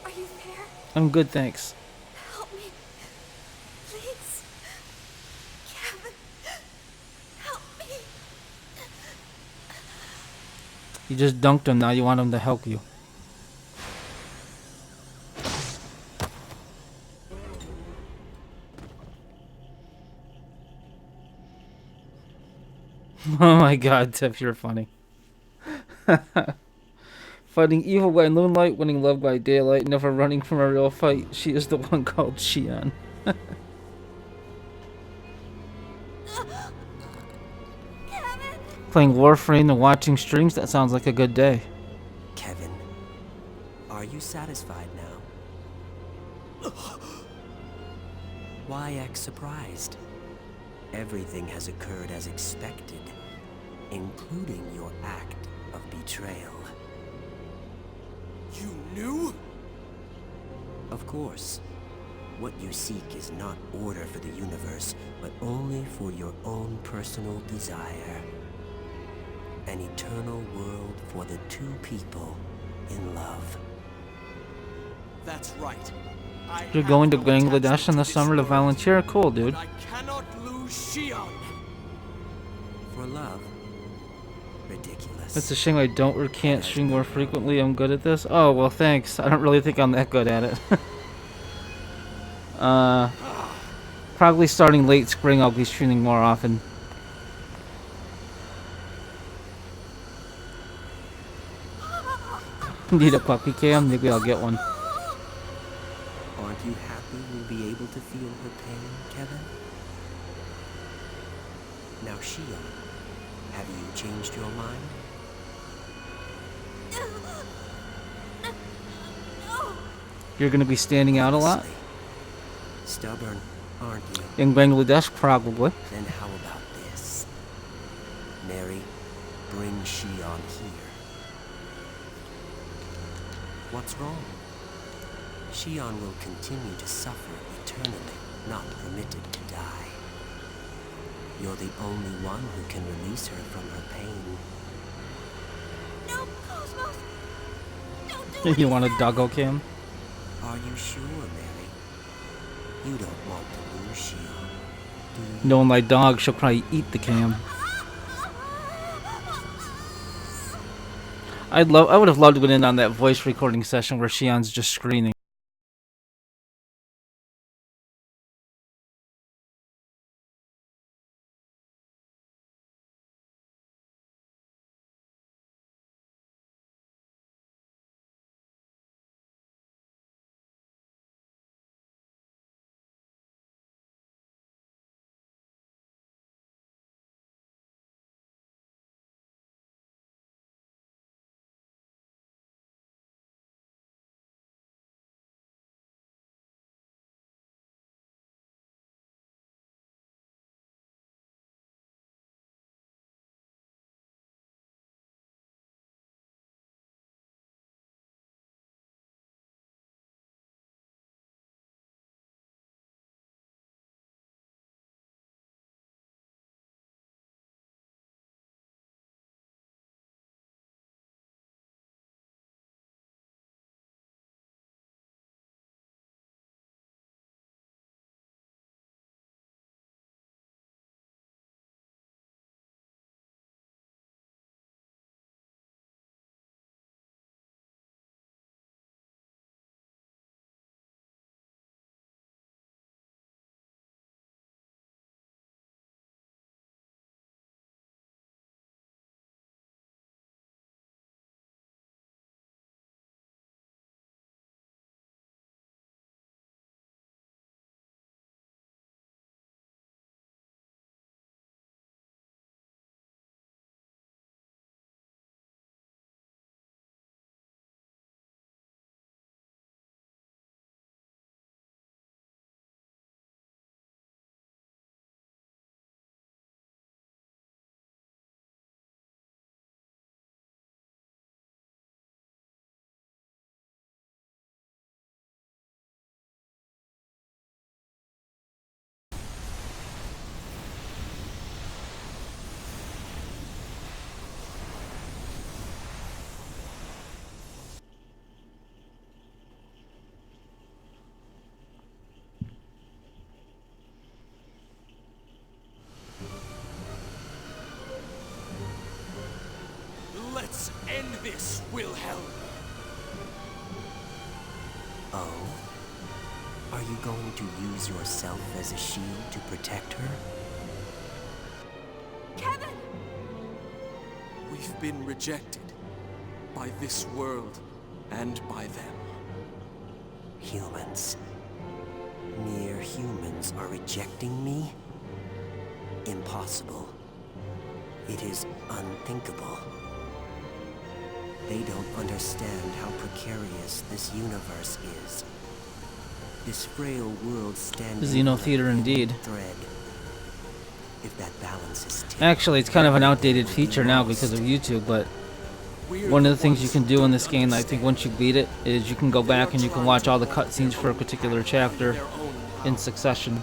are you there? I'm good, thanks. Help me, please. Kevin, help me. You just dunked him, now you want him to help you. Oh my god, Tiff, you're funny. Fighting evil by moonlight, winning love by daylight, never running from a real fight. She is the one called Shion. Kevin! Playing Warframe and watching streams, that sounds like a good day. Kevin, are you satisfied now? Why act surprised? Everything has occurred as expected, including your act of betrayal. You knew? Of course. What you seek is not order for the universe, but only for your own personal desire. An eternal world for the two people in love. That's right. You're going to Bangladesh in the summer to volunteer? Cool, dude. I cannot lose Shion. For love? Ridiculous. It's a shame I don't or can't stream more frequently. I'm good at this. Oh, well, thanks. I don't really think I'm that good at it. Probably starting late spring, I'll be streaming more often. Need a puppy cam? Maybe I'll get one. Aren't you happy you'll be able to feel her pain, Kevin? Now, Shion, have you changed your mind? You're gonna be standing out a lot? Honestly, stubborn, aren't you? In Bangladesh, probably. Then how about this? Mary, bring Xion here. What's wrong? Xion will continue to suffer eternally, not permitted to die. You're the only one who can release her from her pain. No, Cosmos! Don't do it! You want a doggo cam? Are you sure, Mary? You don't want to lose Xion, do you? Knowing my dog, she'll probably eat the cam. I would have loved to been in on that voice recording session where Xion's just screaming. Let's end this, Wilhelm. Oh? Are you going to use yourself as a shield to protect her? Kevin! We've been rejected by this world and by them. Humans. Mere humans are rejecting me? Impossible. It is unthinkable. They don't understand how precarious this universe is. This frail world standing Xeno Theater indeed. thread. If that balance is Actually, it's kind of an outdated feature now because of YouTube, but one of the things you can do in this game, I think once you beat it, is you can go back and you can watch all the cutscenes for a particular chapter in succession.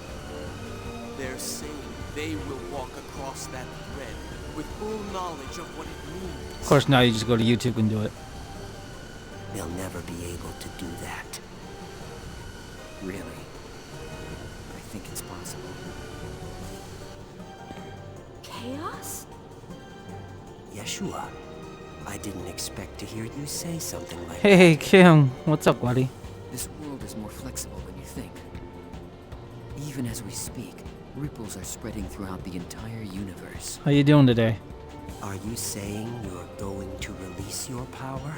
They're saying they will walk across that thread with full knowledge of what it means. Of course, now you just go to YouTube and do it. They'll never be able to do that. Really? I think it's possible. Chaos? Yeshua, I didn't expect to hear you say something like Hey, Kim. What's up, buddy? This world is more flexible than you think. Even as we speak, ripples are spreading throughout the entire universe. How you doing today? Are you saying you're going to release your power?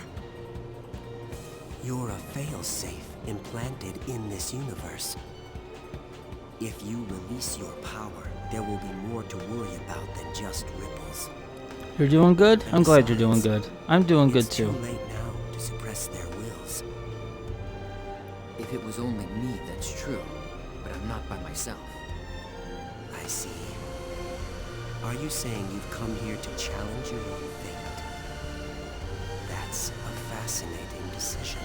You're a failsafe implanted in this universe. If you release your power, there will be more to worry about than just ripples. You're doing good? I'm glad you're doing good. I'm doing good It's too. too late now to suppress their wills. If it was only me, that's true. But I'm not by myself. I see. Are you saying you've come here to challenge your own fate? That's a fascinating decision.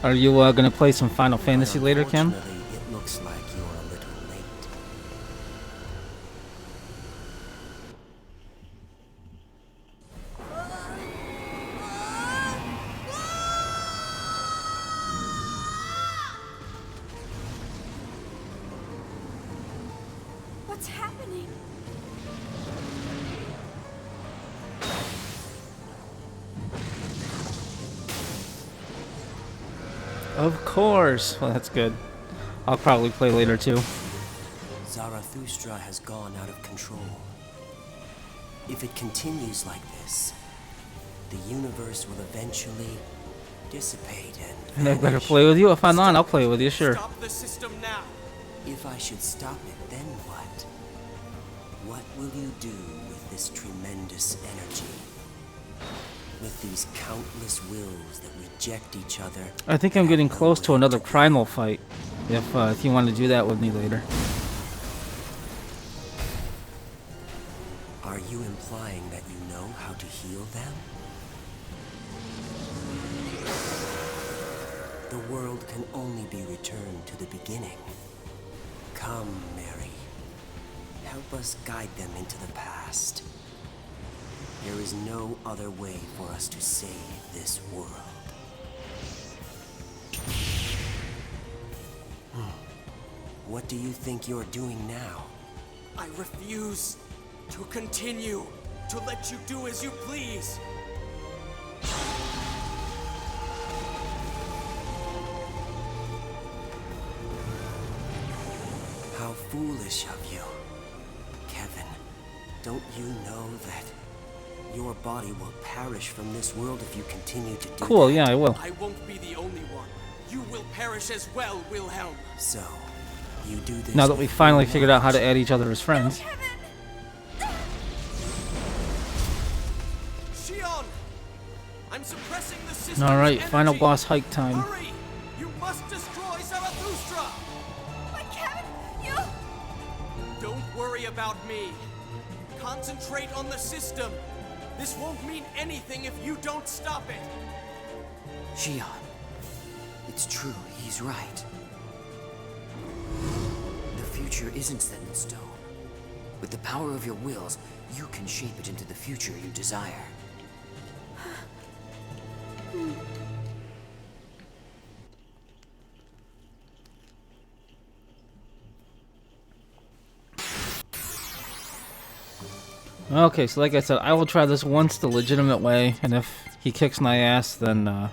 Are you gonna play some Final Fantasy later, Kim? Unfortunately, it looks like you're a little late. What's happening? Of course. Well, that's good. I'll probably play later too. Zarathustra has gone out of control. If it continues like this, the universe will eventually dissipate And I and better vanish. play with you. If I'm on, I'll play with you, sure. Stop the system now. If I should stop it, then what? What will you do with this tremendous energy? With these countless wills that reject each other? I think I'm getting close to another primal fight. If you want to do that with me later. Are you implying that you know how to heal them? The world can only be returned to the beginning. Come, Mary. Help us guide them into the past. There is no other way for us to save this world. What do you think you're doing now? I refuse to continue to let you do as you please. How foolish of you. Kevin, don't you know that your body will perish from this world if you continue to do Cool, that? yeah, I will. I won't be the only one. You will perish as well, Wilhelm. So, you do this Now that we with finally full figured out how to knowledge. add each other as friends. Shion! I'm suppressing the system's Alright, final energy. boss hike time. Hurry! You must destroy Zarathustra! But Kevin, you... Don't worry about me. Concentrate on the system. This won't mean anything if you don't stop it. Shion. It's true, he's right. The future isn't set in stone. With the power of your wills, you can shape it into the future you desire. Okay, so like I said, I will try this once the legitimate way, and if he kicks my ass, then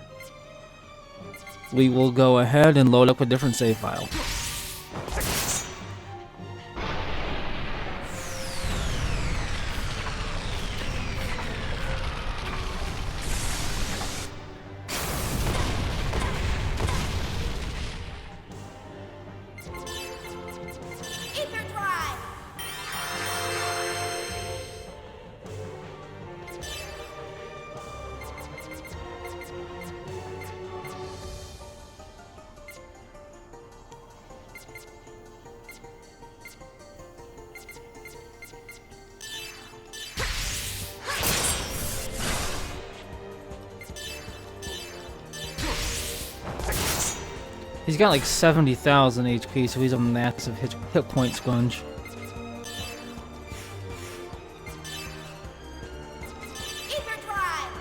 we will go ahead and load up a different save file. Ether drive! He's got like 70,000 HP, so he's a massive hit point sponge. Ether drive!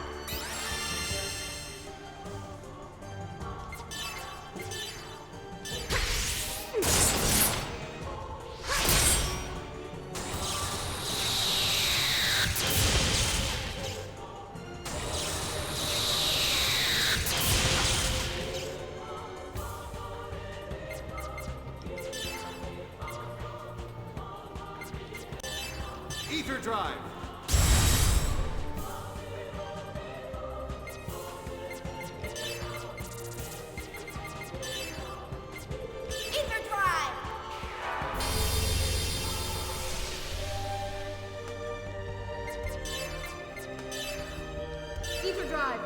Ether drive. Ether drive! Ether drive!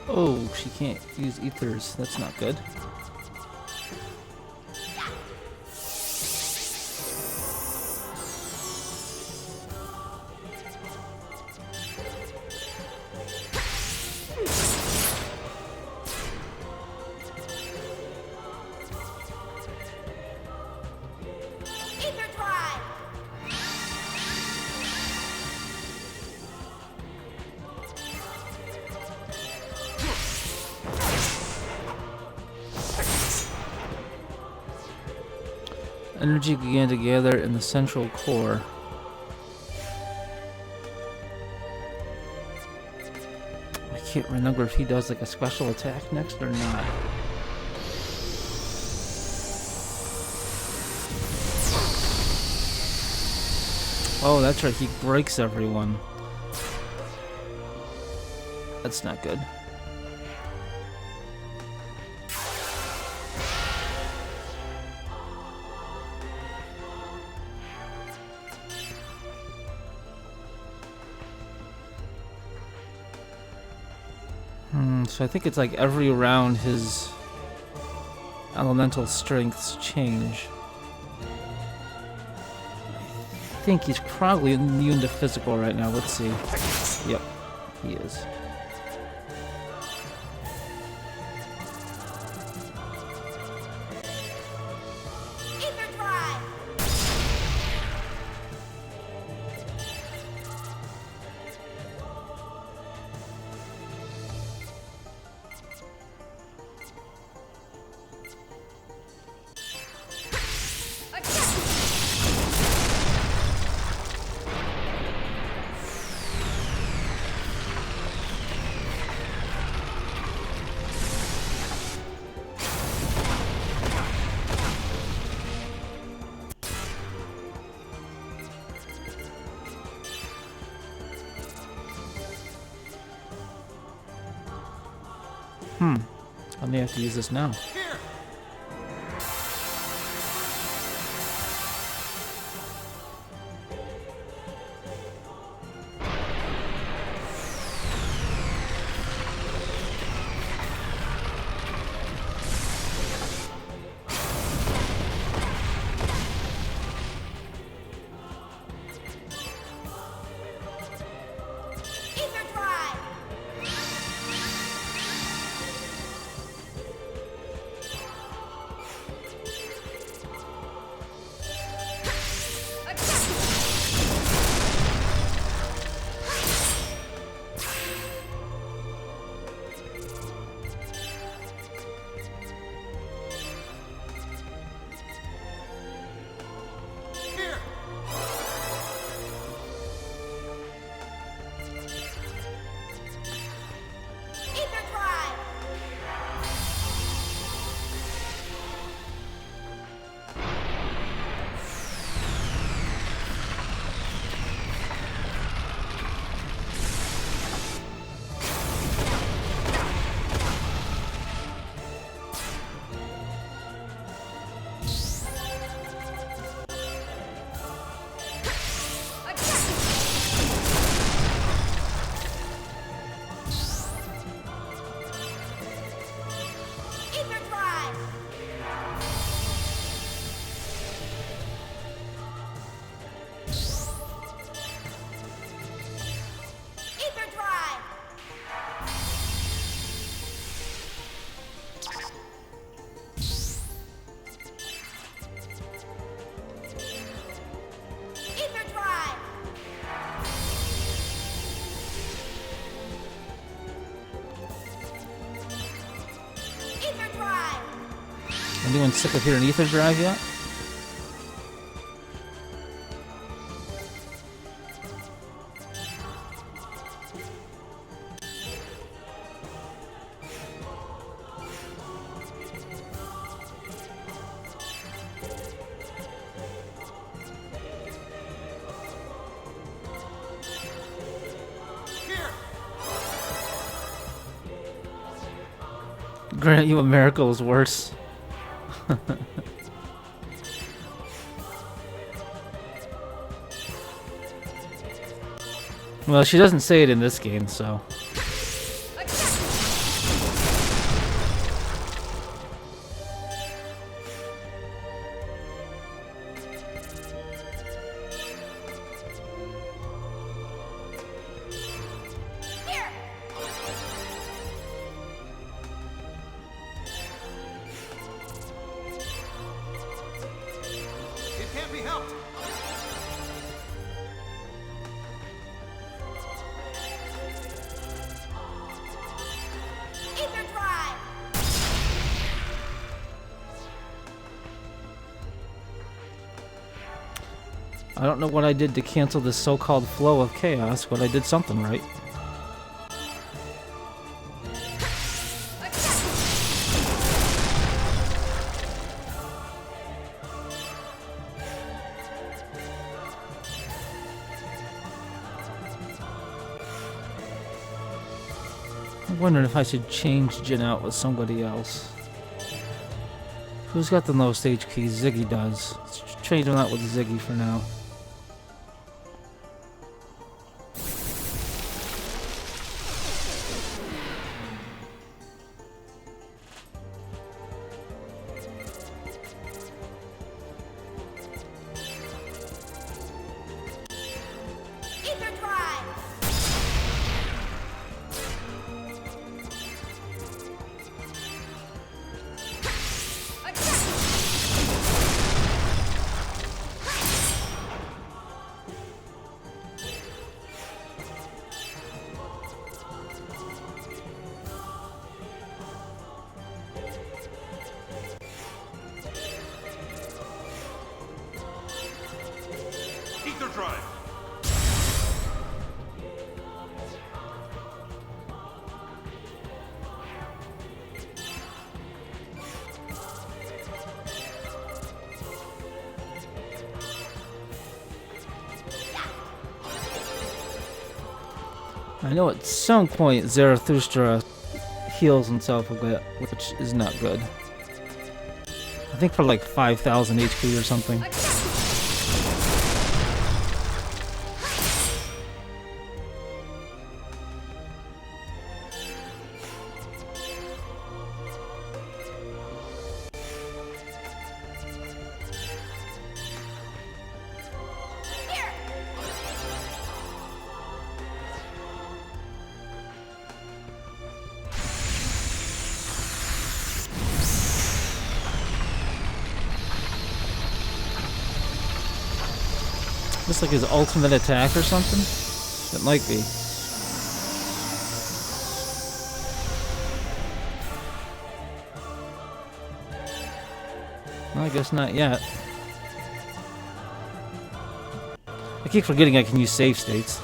Oh, she can't use ethers. That's not good. Ether drive! Energy began to gather in the central core. I can't remember if he does like a special attack next or not. Oh, that's right, he breaks everyone. That's not good. So I think it's like every round his elemental strengths change. I think he's probably immune to physical right now. Let's see. Yep, he is. Ether drive! I may have to use this now. Ether drive! Ether drive! Ether drive! Ether drive! Ether drive! Ether drive! Anyone sick of hearing ether drive yet? Grant you a miracle is worse. Well, she doesn't say it in this game, so. I don't know what I did to cancel this so-called flow of chaos, but I did something right. I'm wondering if I should change Jin out with somebody else. Who's got the most HP? Ziggy does. Let's change him out with Ziggy for now. Ether drive. I know at some point Zarathustra heals himself a bit, which is not good. I think for like 5,000 HP or something. Looks like his ultimate attack or something? It might be. Well, I guess not yet. I keep forgetting I can use save states.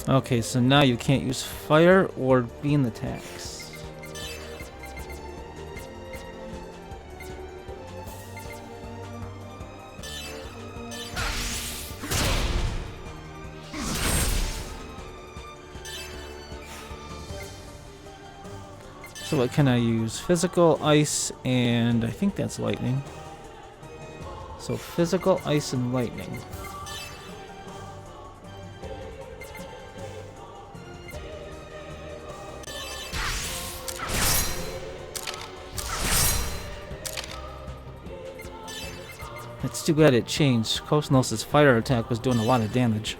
Okay, so now you can't use fire or beam attacks. So what can I use? Physical, ice, and I think that's lightning. So physical, ice, and lightning. It's too bad it changed. Kosnos' fire attack was doing a lot of damage.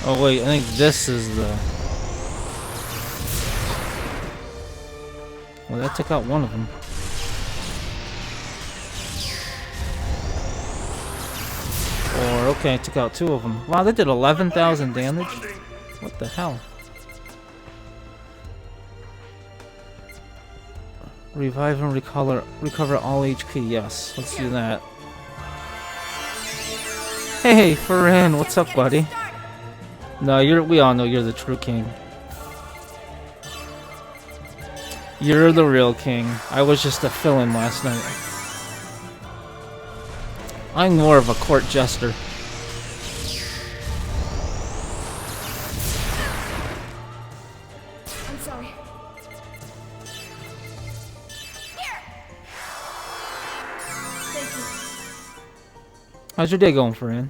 Oh wait, I think this is the... Well, that took out one of them. Or, okay, I took out two of them. Wow, they did 11,000 damage? What the hell? Revive and recover all HP, yes. Let's do that. Hey, Faran, what's up, buddy? No, we all know you're the true king. You're the real king. I was just a fill-in last night. I'm more of a court jester. I'm sorry. Here. Thank you. How's your day going, Faran?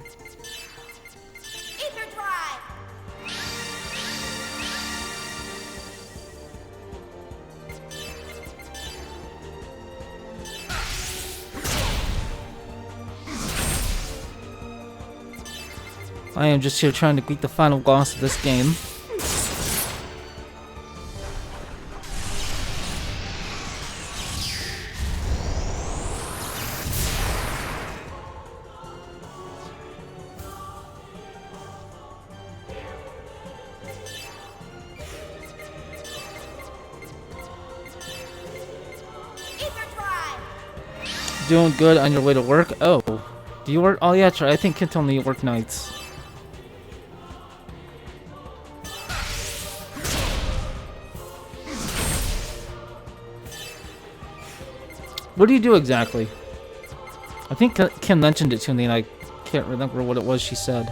I am just here trying to beat the final boss of this game. Doing good on your way to work? Oh. Do you work? Oh yeah, that's right. I think Kent told me you work nights. What do you do exactly? I think Kim mentioned it to me and I can't remember what it was she said.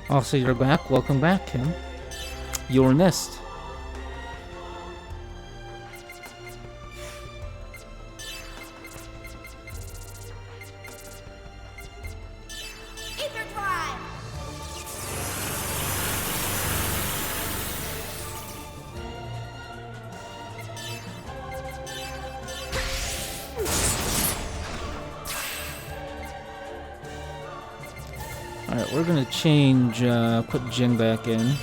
Oh, so you're back? Welcome back, Kim. You were missed. Alright, we're gonna change, put Jin back in.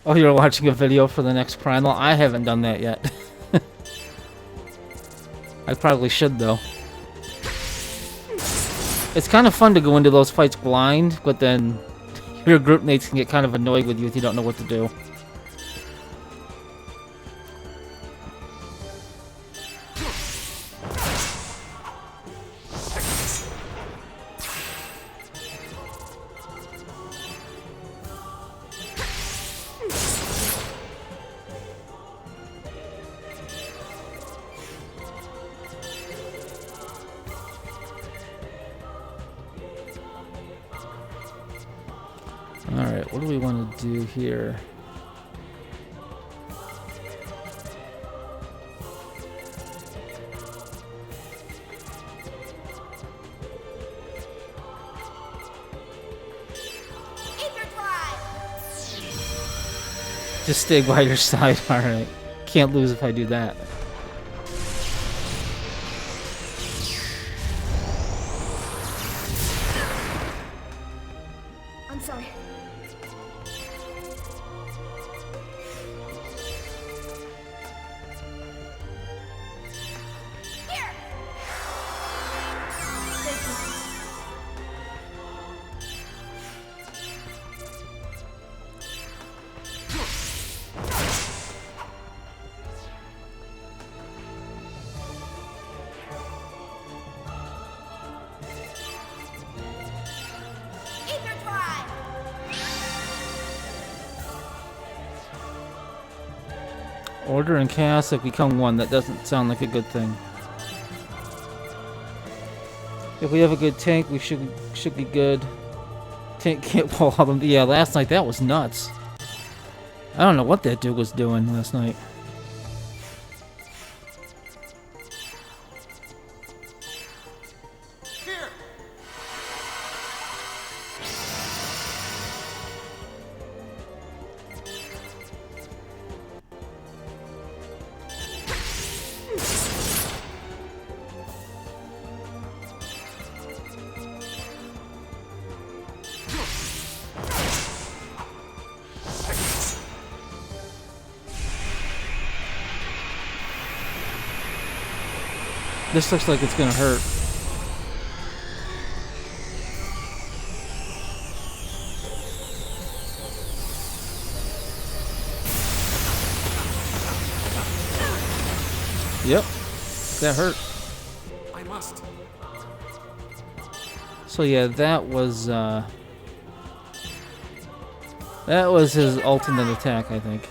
Oh, you're watching a video for the next Primal? I haven't done that yet. I probably should, though. It's kind of fun to go into those fights blind, but then your group mates can get kind of annoyed with you if you don't know what to do. Alright, what do we want to do here? Just stay by your side, alright. Can't lose if I do that. I'm sorry. Here. Order and chaos have become one. That doesn't sound like a good thing. If we have a good tank, we should be good. Tank can't pull all them. Yeah, last night that was nuts. I don't know what that dude was doing last night. This looks like it's gonna hurt. Yep, that hurt. I must. So yeah, that was his ultimate attack, I think.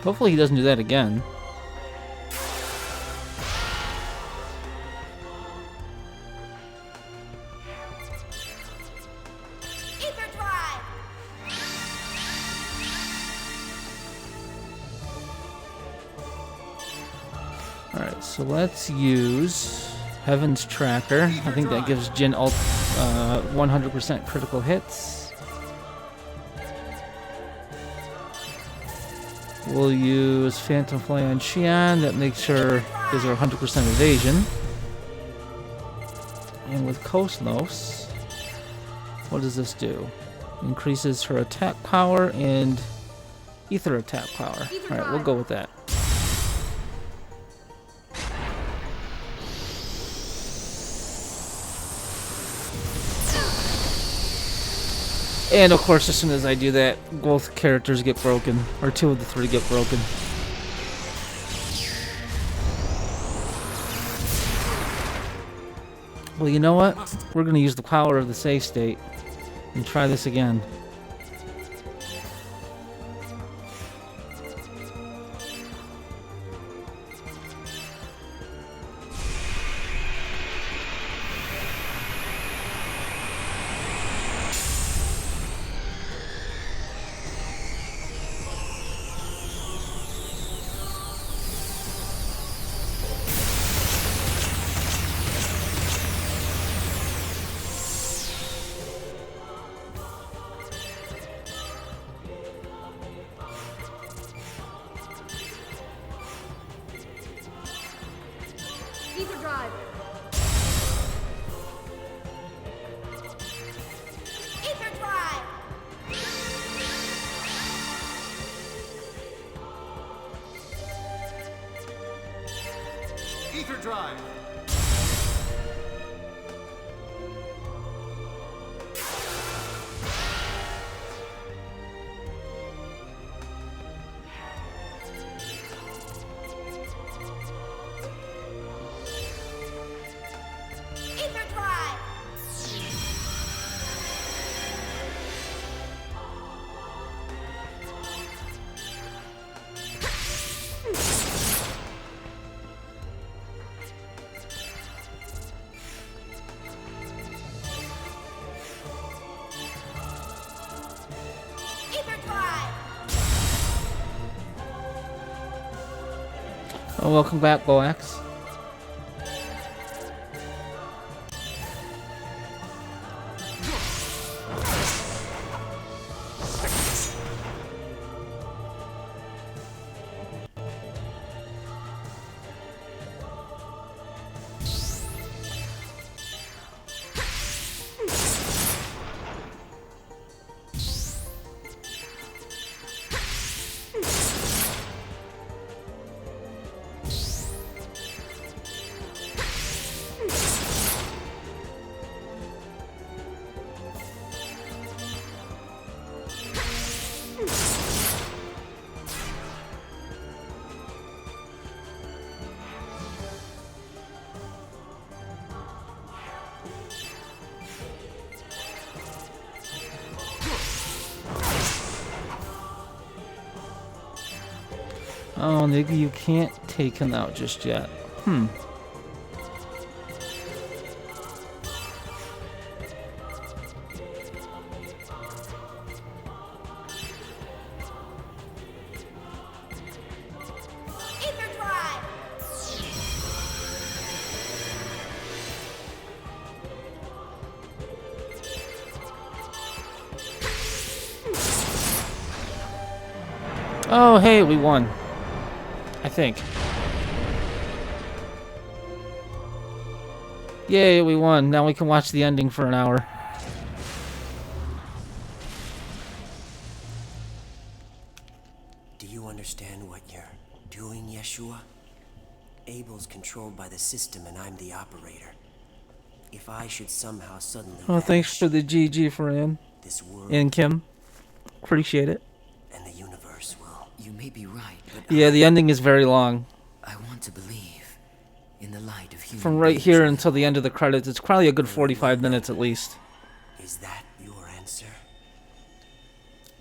Hopefully he doesn't do that again. Ether drive! Alright, so let's use Heaven's Tracker. I think that gives Jin 100% critical hits. We'll use Phantom Fly on Xian. That makes sure gives her 100% evasion. And with Cosmos, what does this do? Increases her attack power and ether attack power. Alright, we'll go with that. And of course, as soon as I do that, both characters get broken, or 2 of the 3 get broken. Well, you know what? We're going to use the power of the save state and try this again. Ether drive! Ether drive! Ether drive! Ether drive! Ether drive! Oh, welcome back, Boax. Oh, maybe you can't take him out just yet. Ether drive! Oh, hey, we won. I think. Yay, we won. Now we can watch the ending for an hour. Do you understand what you're doing, Yeshua? Abel's controlled by the system and I'm the operator. If I should somehow suddenly Oh, thanks for the GG, friend. this world And Kim. Appreciate it. and the universe will. You may be right, but Yeah, the ending is very long. I want to believe in the light of human From right here nature. until the end of the credits, it's probably a good 45 minutes at least. Is that your answer?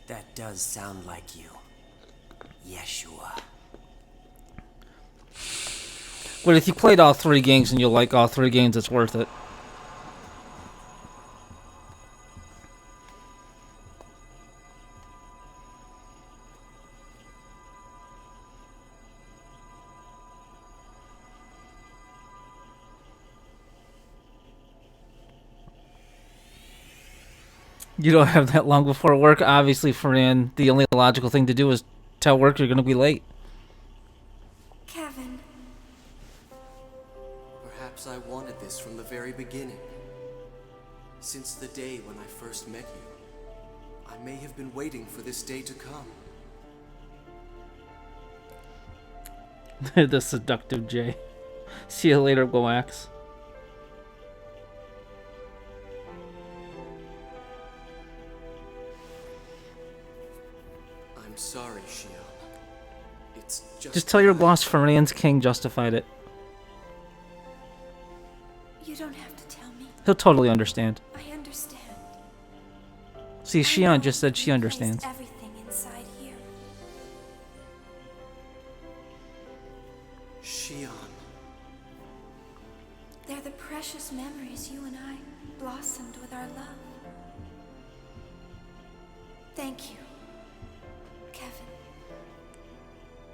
That does sound like you. Yeshua. But if you played all 3 games and you like all 3 games, it's worth it. You don't have that long before work. Obviously, Fran, the only logical thing to do is tell work you're going to be late. Kevin. Perhaps I wanted this from the very beginning. Since the day when I first met you, I may have been waiting for this day to come. The seductive Jay. See you later, Goax. I'm sorry, Shion. It's Just tell your boss Fernand's King justified it. You don't have to tell me. He'll totally understand. I understand. See, Shion just said she understands. Everything inside here. Shion. They're the precious memories you and I blossomed with our love. Thank you, Kevin.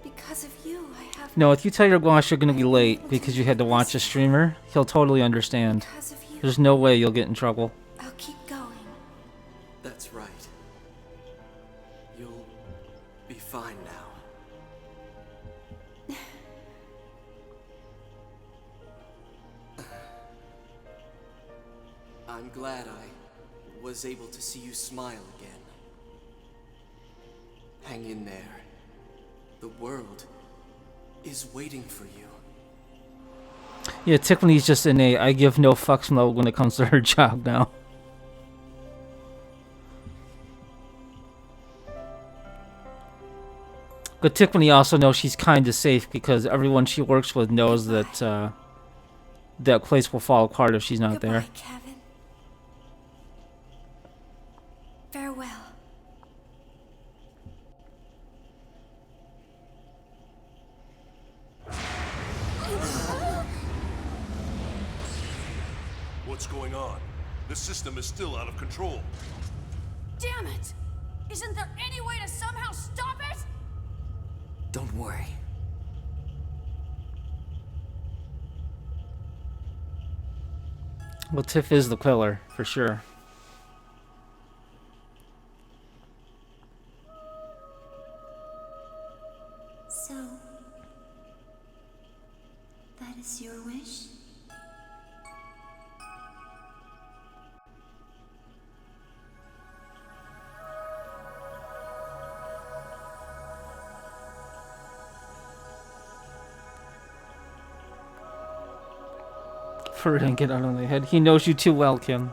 Because of you, I have... No, if you tell your boss you're going to be late because you had to watch a streamer, he'll totally understand. Because of you, There's no way you'll get in trouble. I'll keep going. That's right. You'll be fine now. I'm glad I was able to see you smile again. Hang in there. The world is waiting for you. Yeah, Tiffany's just in a I give no fucks mode when it comes to her job now. But Tiffany also knows she's kind of safe because everyone she works with knows that that place will fall apart if she's not Goodbye, there. Kevin. Farewell. What's going on? The system is still out of control. Damn it! Isn't there any way to somehow stop it? Don't worry. Well, Tiff is the killer, for sure. So, that is your wish? For him, get out of the head. He knows you too well, Kim.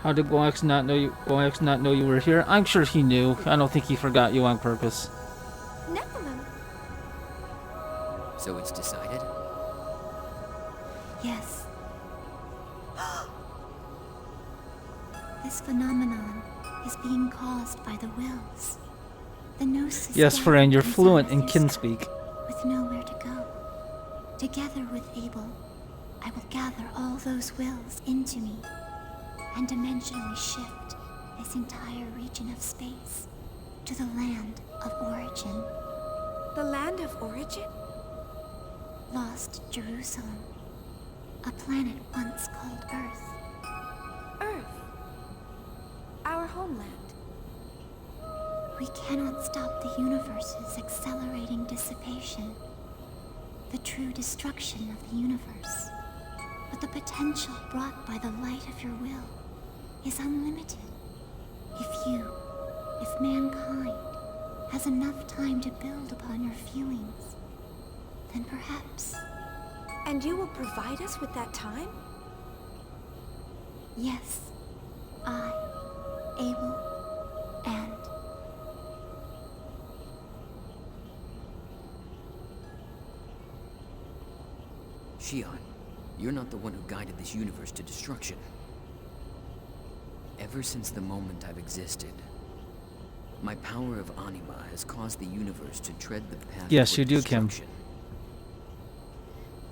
How did Goax not know you were here? I'm sure he knew. I don't think he forgot you on purpose. Nephilim. So it's decided? Yes. This phenomenon is being caused by the wills. The gnosis. Yes, Fran, you're gathered fluent in inside Kinspeak. with nowhere to go. Together with Abel, I will gather all those wills into me and dimensionally shift this entire region of space to the land of origin. The land of origin? Lost Jerusalem, a planet once called Earth. Earth. Our homeland. We cannot stop the universe's accelerating dissipation, the true destruction of the universe. But the potential brought by the light of your will is unlimited. If mankind has enough time to build upon your feelings, then perhaps... And you will provide us with that time? Yes, I, Abel, and... Shion, you're not the one who guided this universe to destruction. Ever since the moment I've existed, my power of anima has caused the universe to tread the path Yes, toward you do, Kim. destruction.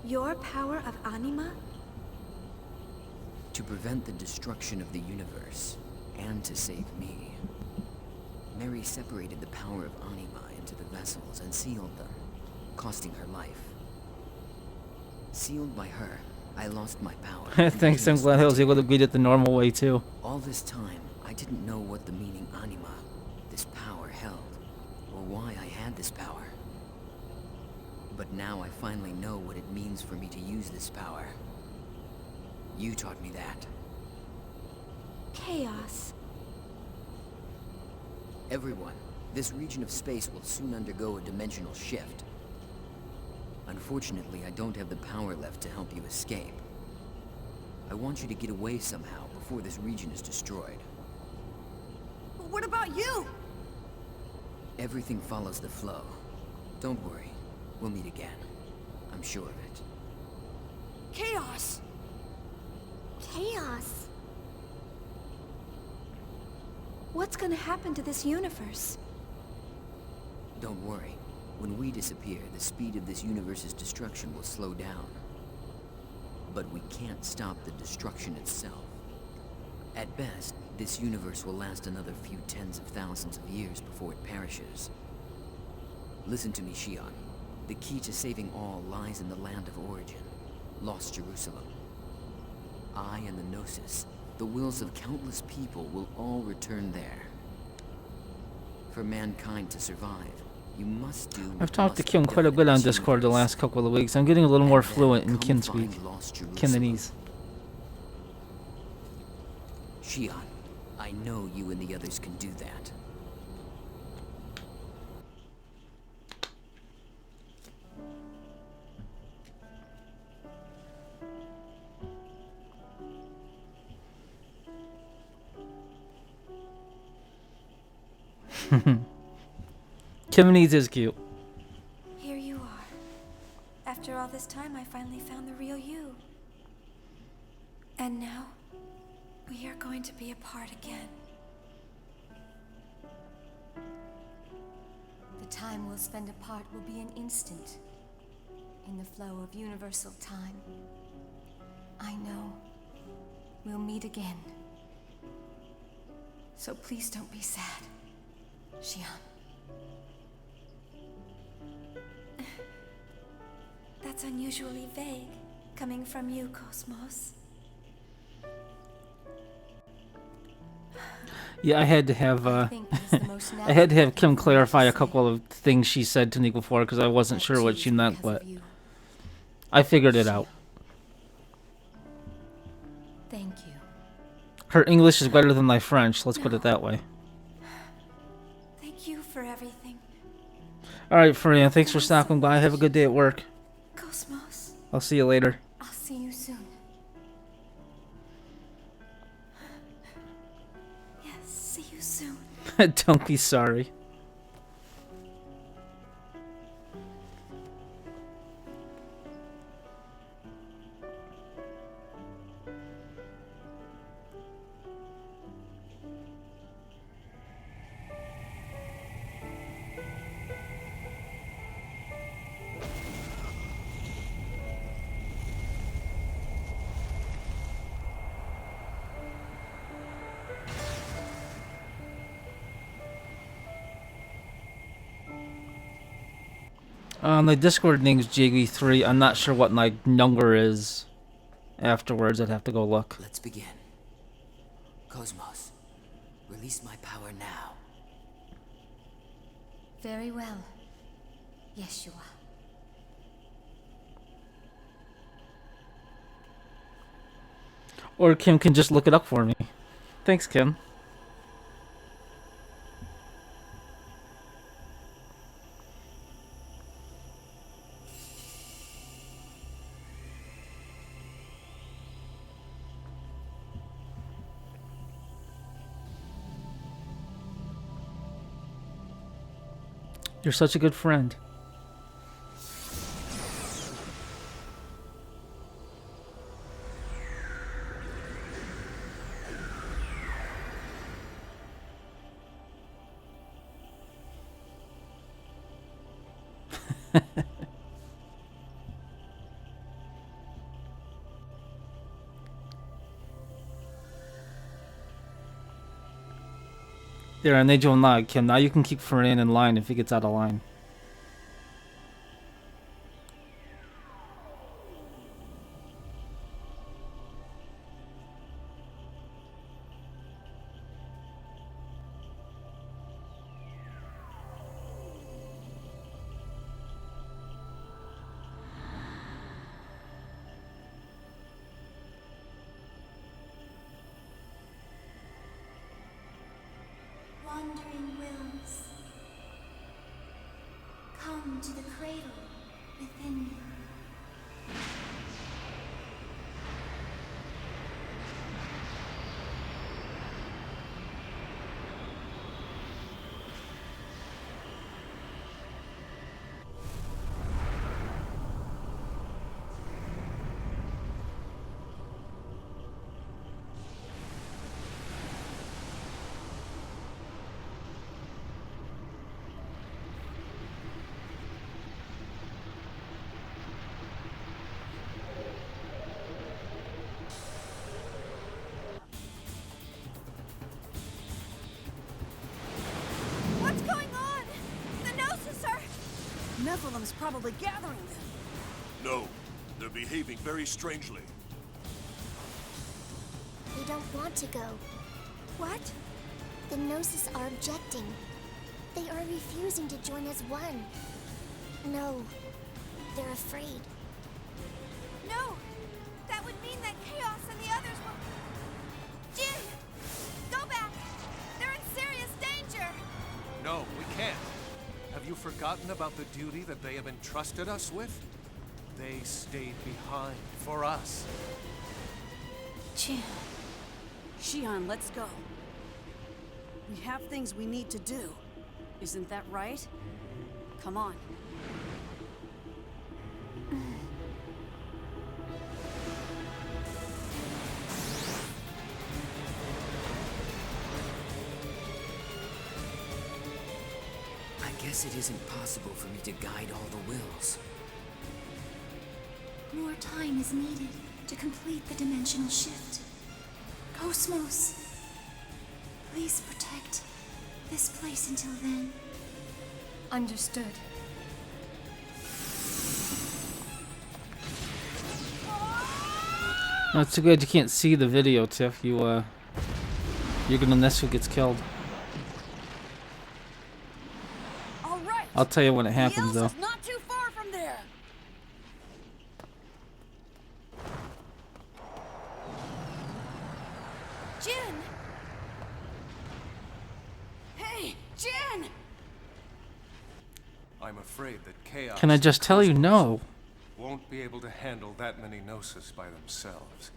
Your power of anima? To prevent the destruction of the universe, and to save me. Mary separated the power of anima into the vessels and sealed them, costing her life. Sealed by her, I lost my power. and Thanks, became I'm glad I was splintered. able to beat it the normal way too. All this time, I didn't know what the meaning anima, this power, held, or why I had this power. But now I finally know what it means for me to use this power. You taught me that. Chaos. Everyone, this region of space will soon undergo a dimensional shift. Unfortunately, I don't have the power left to help you escape. I want you to get away somehow before this region is destroyed. But what about you? Everything follows the flow. Don't worry, we'll meet again. I'm sure of it. Chaos! Chaos. What's gonna happen to this universe? Don't worry. When we disappear, the speed of this universe's destruction will slow down. But we can't stop the destruction itself. At best, this universe will last another few tens of thousands of years before it perishes. Listen to me, Shion. The key to saving all lies in the land of origin, Lost Jerusalem. I and the Gnosis, the wills of countless people, will all return there. For mankind to survive, you must do what I've talked to must be Kim quite a done bit in on this Discord the universe. last couple of weeks. I'm getting a little more And then fluent in come Kin find speak. Lost Jerusalem. Kindanese. Shion, I know you and the others can do that. Kimdanese is cute. Here you are. After all this time, I finally found the real you. And now, we are going to be apart again. The time we'll spend apart will be an instant in the flow of universal time. I know we'll meet again. So please don't be sad, Shion. That's unusually vague, coming from you, Cosmos. Yeah, I had to have I think it is the most I had to have Kim natural clarify a thing couple of things she said to me before because I wasn't to sure what she choose meant, because but of you. I figured it out. Thank you. Her English is better than my French, let's put it that way. Thank you for everything, Alright, Freya, thanks for stopping by. Have a good day at work. Cosmos. I'll see you later. I'll see you soon. Yes, see you soon. Don't be sorry. My Discord name's JG3. I'm not sure what my number is afterwards. I'd have to go look. Let's begin. Cosmos, release my power now. Very well, Yeshua. Or Kim can just look it up for me. Thanks, Kim. You're such a good friend. There, an angel nod, Kim. Now you can keep Ferran in line if he gets out of line. Wandering wills, come to the cradle within you. What's going on? The Gnosis are... Nephilim's probably gathering them. No, they're behaving very strangely. They don't want to go. What? The Gnosis are objecting. They are refusing to join as one. No, they're afraid. No! That would mean that Chaos and the others will... Jin! Go back! They're in serious danger! No, we can't. Have you forgotten about the duty that they have entrusted us with? They stayed behind for us. Jin. Xion, let's go. We have things we need to do. Isn't that right? Come on. I guess it isn't possible for me to guide all the wills. More time is needed to complete the dimensional shift. Cosmos, please protect this place until then. Understood. No, it's too good you can't see the video, Tiff. You're gonna miss who gets killed. All right. I'll tell you when it happens, though. Is not too far from there. Jin! Hey, Jin! I'm afraid that Chaos Can I just tell you no? won't be able to handle that many Gnosis by themselves.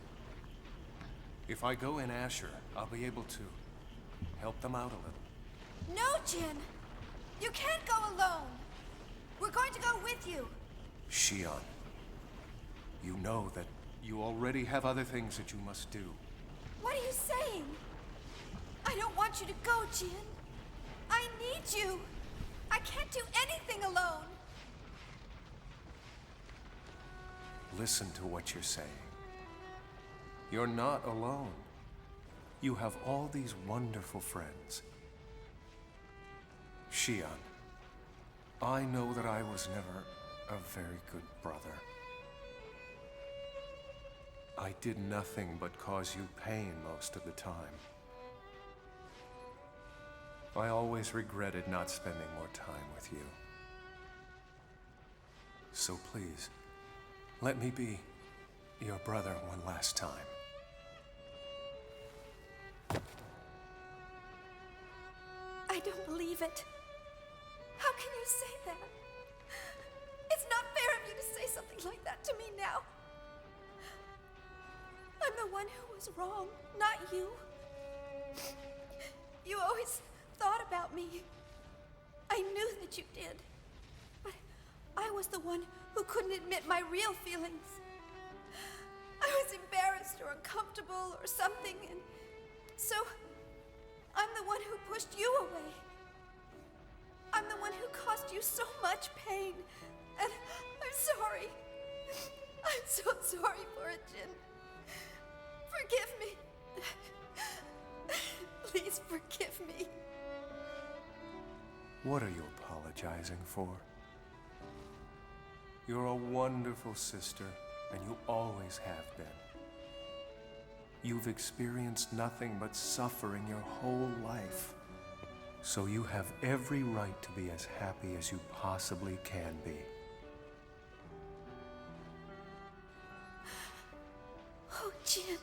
If I go in Asher, I'll be able to help them out a little. No, Jin! You can't go alone! We're going to go with you! Xion, you know that you already have other things that you must do. What are you saying? I don't want you to go, Jin. I need you. I can't do anything alone. Listen to what you're saying. You're not alone. You have all these wonderful friends. Xion, I know that I was never a very good brother. I did nothing but cause you pain most of the time. I always regretted not spending more time with you. So please, let me be your brother one last time. I don't believe it. How can you say that? It's not fair of you to say something like that to me now. I'm the one who was wrong, not you. You always thought about me. I knew that you did. But I was the one who couldn't admit my real feelings. I was embarrassed or uncomfortable or something, and so I'm the one who pushed you away. I'm the one who caused you so much pain. And I'm sorry. I'm so sorry for it, Jin. Forgive me. Please forgive me. What are you apologizing for? You're a wonderful sister, and you always have been. You've experienced nothing but suffering your whole life. So you have every right to be as happy as you possibly can be. Oh, Jin.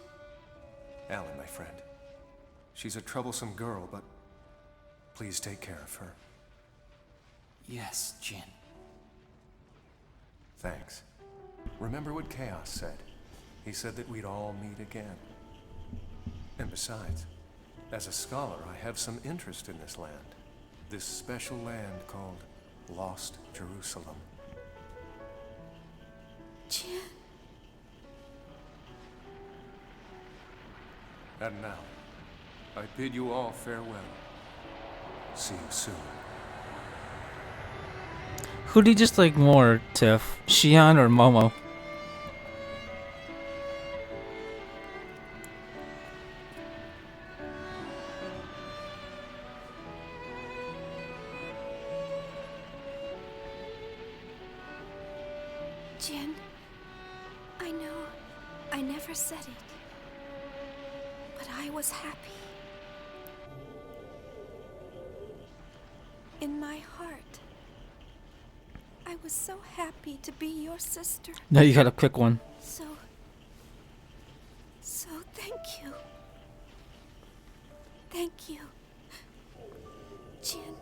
Alan, my friend. She's a troublesome girl, but please take care of her. Yes, Jin. Thanks. Remember what Chaos said? He said that we'd all meet again. And besides, as a scholar, I have some interest in this land. This special land called Lost Jerusalem. Jin. And now, I bid you all farewell. See you soon. Who do you just like more, Tiff? Xion or Momo? Jin, I know I never said it, but I was happy. In my heart, I was so happy to be your sister. Now you got a quick one. So thank you. Thank you, Jin.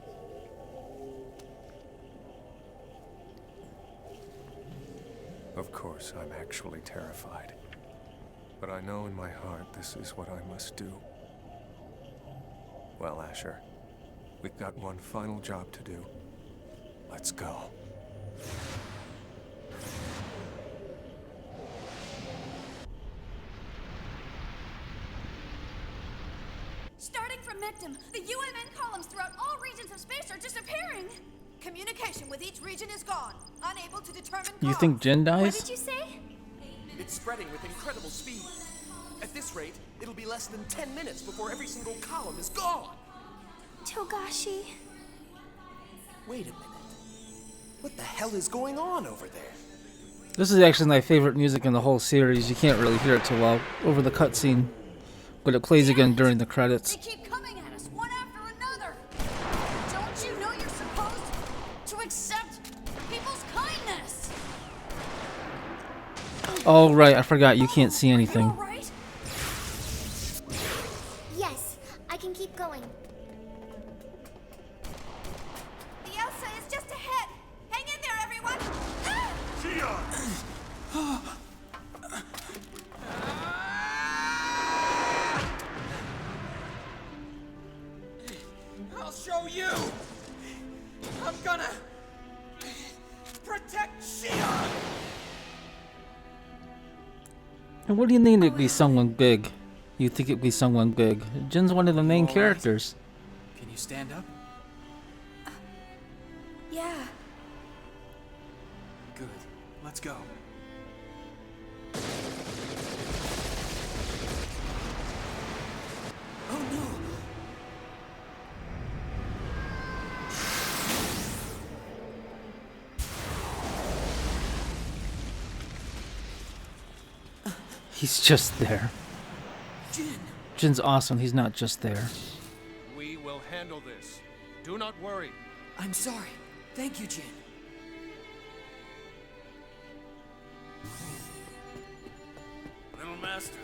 Of course, I'm actually terrified. But I know in my heart this is what I must do. Well, Asher, we've got one final job to do. Let's go. Starting from Mectum, the UMN columns throughout all regions of space are disappearing. Communication with each region is gone. Unable to determine You cause. think Jin What dies? did you say? It's spreading with incredible speed. At this rate, it'll be less than 10 minutes before every single column is gone. Togashi. Wait a minute. What the hell is going on over there? This is actually my favorite music in the whole series. You can't really hear it too well over the cutscene, but it plays again during the credits. They keep coming at us, one after another. Don't you know you're supposed to accept people's kindness? Oh right, I forgot you can't see anything. You all right? Yes, I can keep going. The Elsa is just ahead. Hang in there, everyone. I'll show you! I'm gonna protect Xion! And what do you mean it'd be someone big? You think it'd be someone big? Jin's one of the main characters. Can you stand up? Yeah. Good. Let's go. Oh no! He's just there. Jin! Jin's awesome. He's not just there. We will handle this. Do not worry. I'm sorry. Thank you, Jin. Little Master,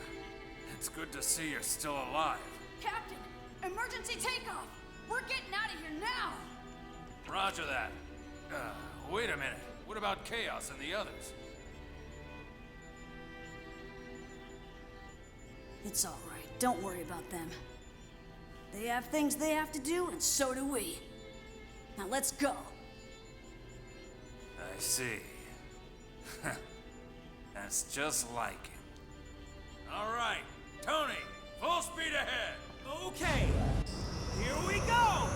it's good to see you're still alive. Captain, emergency takeoff. We're getting out of here now. Roger that. Wait a minute. What about Chaos and the others? It's all right. Don't worry about them. They have things they have to do, and so do we. Now let's go. I see. That's just like him. All right, Tony, full speed ahead. Okay, here we go!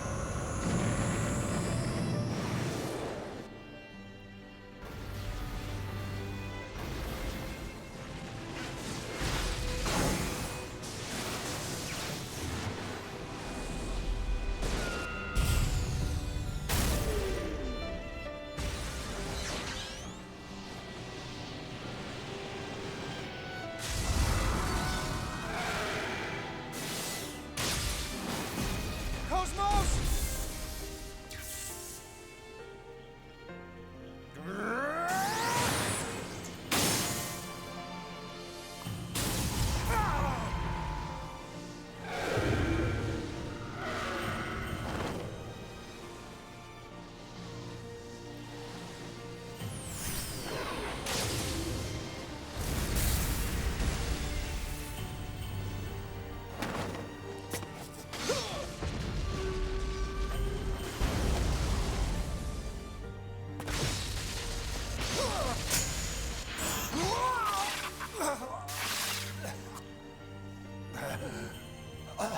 It'll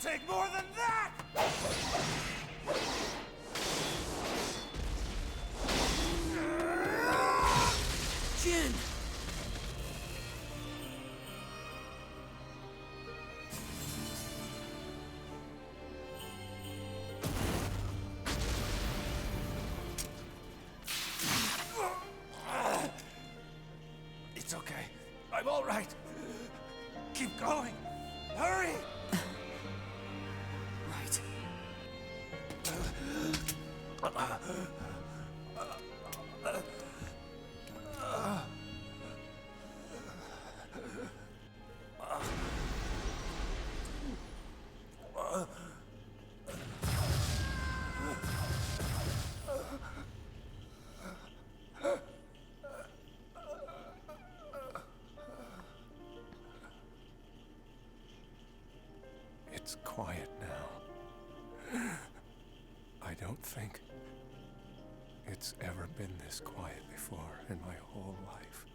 take more than that! Jin! It's okay. I'm all right. Keep going. Hurry! Right. It's quiet now. I don't think it's ever been this quiet before in my whole life.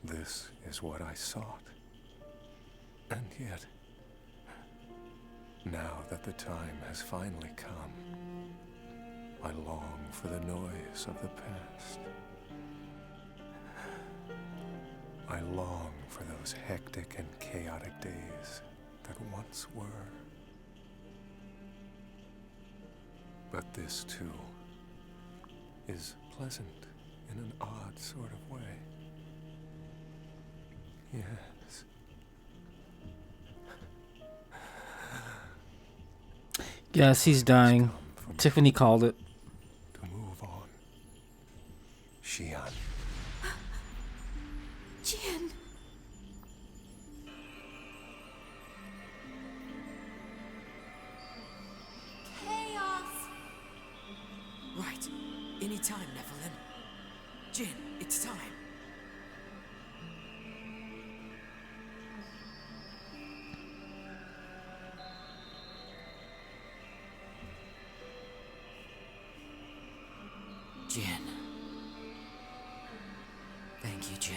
This is what I sought. And yet, now that the time has finally come, I long for the noise of the past. I long for those hectic and chaotic days that once were. But this, too, is pleasant in an odd sort of way. Yes. Yes, he's dying. Tiffany called it. To move on. Xian. Jin! Chaos! Right. Any time, Nephilim. Jin, it's time. Jin. Thank you, Jin.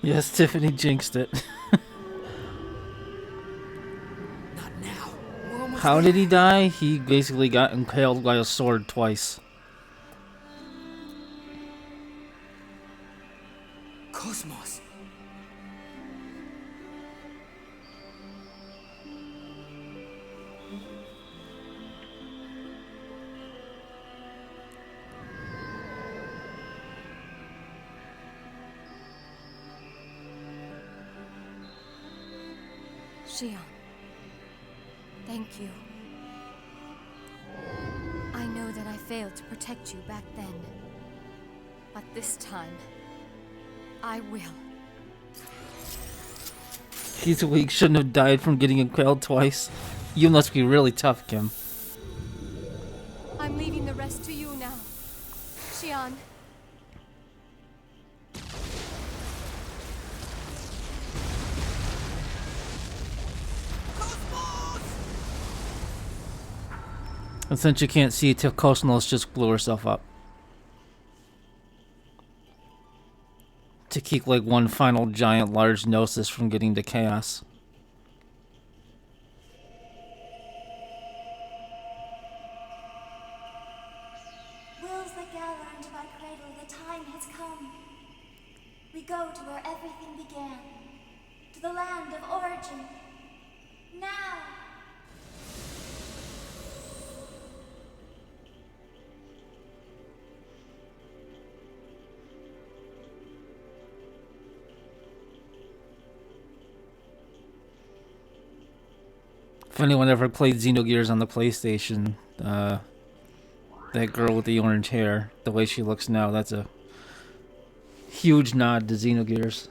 Yes, Tiffany jinxed it. Not now. We're almost How there. did he die? He basically got impaled by a sword twice. Cosmos. Xion, thank you. I know that I failed to protect you back then. But this time, I will. He's weak, shouldn't have died from getting impaled twice. You must be really tough, Kim. I'm leaving the rest to you now. Xion. And since you can't see, Cosmos just blew herself up. To keep like one final giant large Gnosis from getting to chaos. Wills that gather into my cradle, the time has come. We go to where everything began, to the land of origin. Now! If anyone ever played Xenogears on the PlayStation, that girl with the orange hair, the way she looks now, that's a huge nod to Xenogears.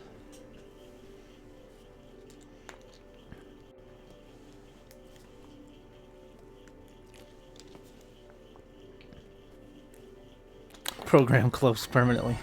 Program closed permanently.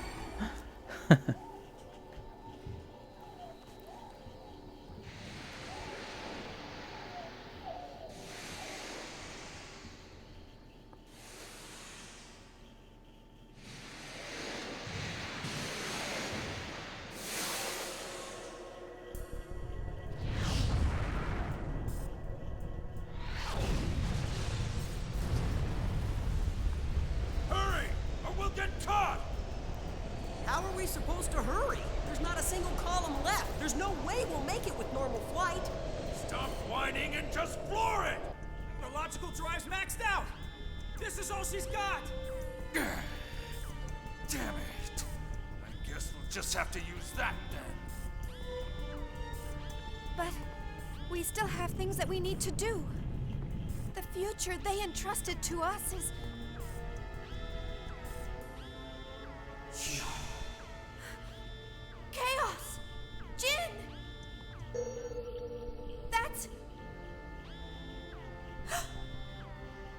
we supposed to hurry? There's not a single column left. There's no way we'll make it with normal flight. Stop whining and just floor it! The logical drive's maxed out! This is all she's got! Damn it. I guess we'll just have to use that then. But we still have things that we need to do. The future they entrusted to us is... Chaos! Jin! That's...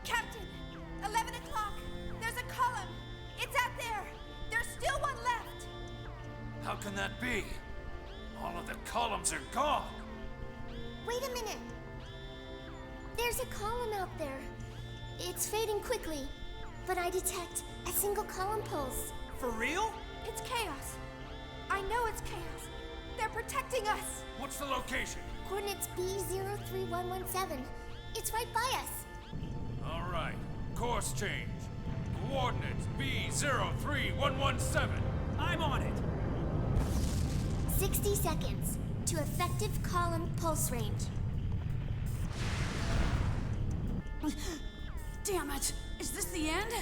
Captain! 11 o'clock! There's a column! It's out there! There's still one left! How can that be? All of the columns are gone. Wait a minute. There's a column out there. It's fading quickly, but I detect a single column pulse. For real? It's chaos. I know it's chaos. They're protecting us. What's the location? Coordinates B03117. It's right by us. All right. Course change. Coordinates B03117. I'm on it. 60 seconds to effective column pulse range. Damn it! Is this the end?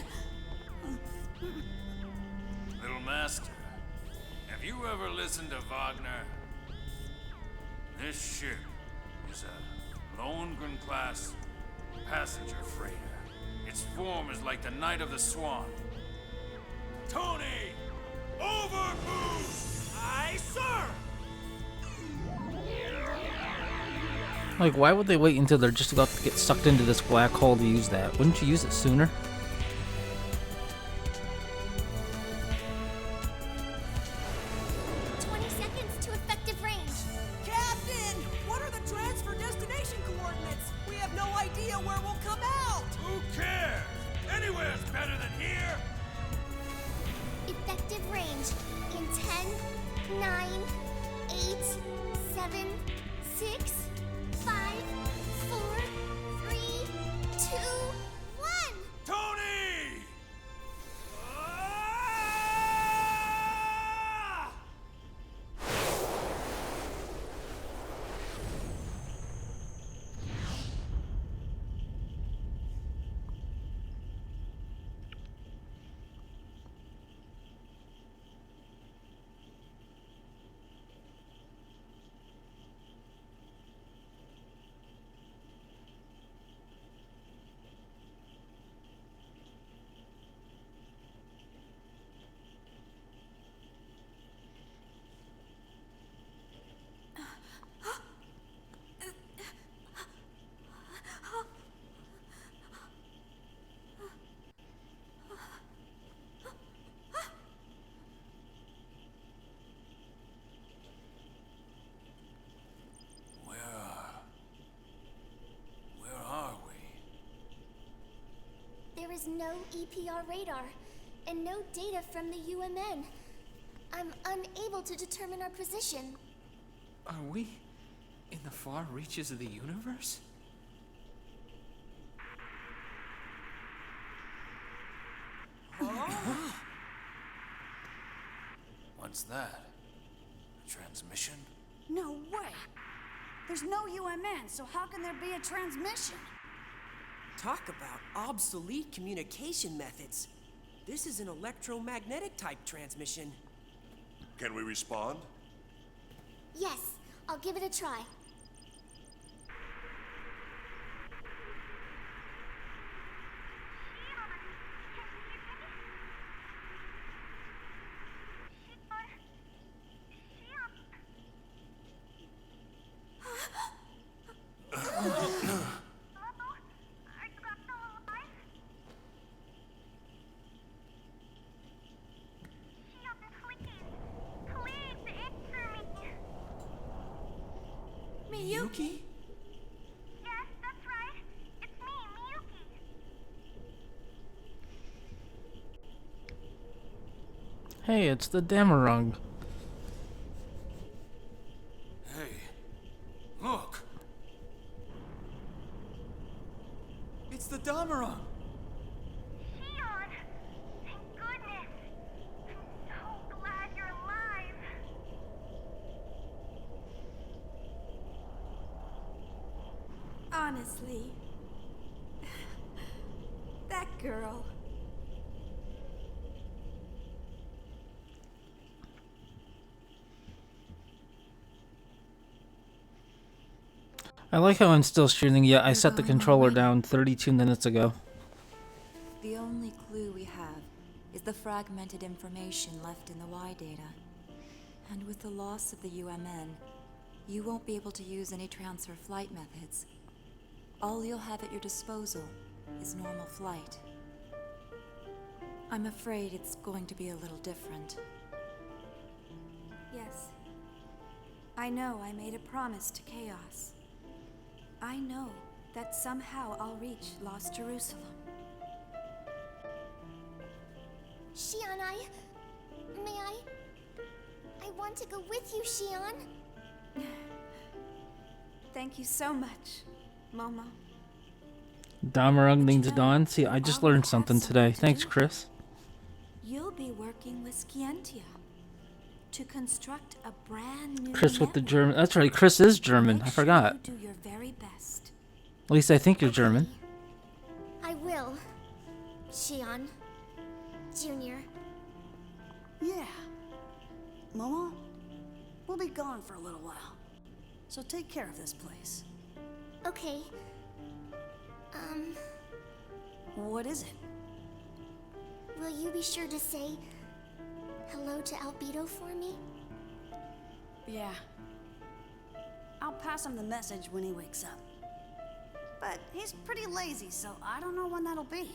Little Master, have you ever listened to Wagner? This ship is a Lohengrin-class passenger freighter. Its form is like the Knight of the Swan. Tony! Over boost! Aye, sir! Like, why would they wait until they're just about to get sucked into this black hole to use that? Wouldn't you use it sooner? There is no EPR radar, and no data from the UMN. I'm unable to determine our position. Are we in the far reaches of the universe? What's that? A transmission? No way! There's no UMN, so how can there be a transmission? Talk about obsolete communication methods. This is an electromagnetic type transmission. Can we respond? Yes, I'll give it a try. Miyuki? Yes, that's right. It's me, Miyuki. Hey, it's the Damarung. Hey, look. It's the Damarung. Xion! Thank goodness. I'm so glad you're alive. honestly, that girl. I like how I'm still shooting, yet I set the controller down 32 minutes ago. The only clue we have is the fragmented information left in the Y data. And with the loss of the UMN, you won't be able to use any transfer flight methods. All you'll have at your disposal is normal flight. I'm afraid it's going to be a little different. Yes. I know I made a promise to Chaos. I know that somehow I'll reach Lost Jerusalem. Xion, may I want to go with you, Xion. Thank you so much, Momo. Damarung needs Dawn. See, I just learned something today. Thanks, Chris. You'll be working with Scientia to construct a brand new Chris with the network. German. That's right, Chris is German. I forgot. You do your very best. At least I think you're German. I will. Xion. Junior. Yeah. Momo, we'll be gone for a little while. So take care of this place. Okay. What is it? Will you be sure to say hello to Albedo for me? Yeah. I'll pass him the message when he wakes up. But he's pretty lazy, so I don't know when that'll be.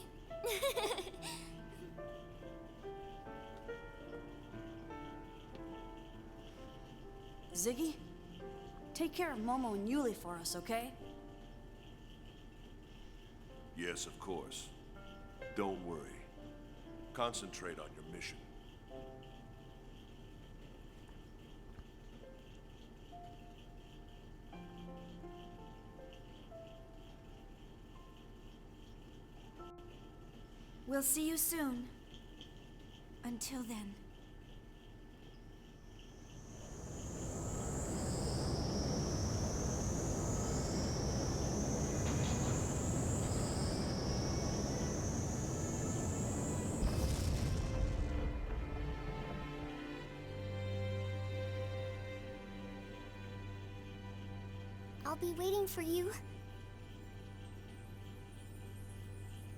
Ziggy, take care of Momo and Yuli for us, okay? Yes, of course. Don't worry. Concentrate on your mission. We'll see you soon. Until then. I'll be waiting for you.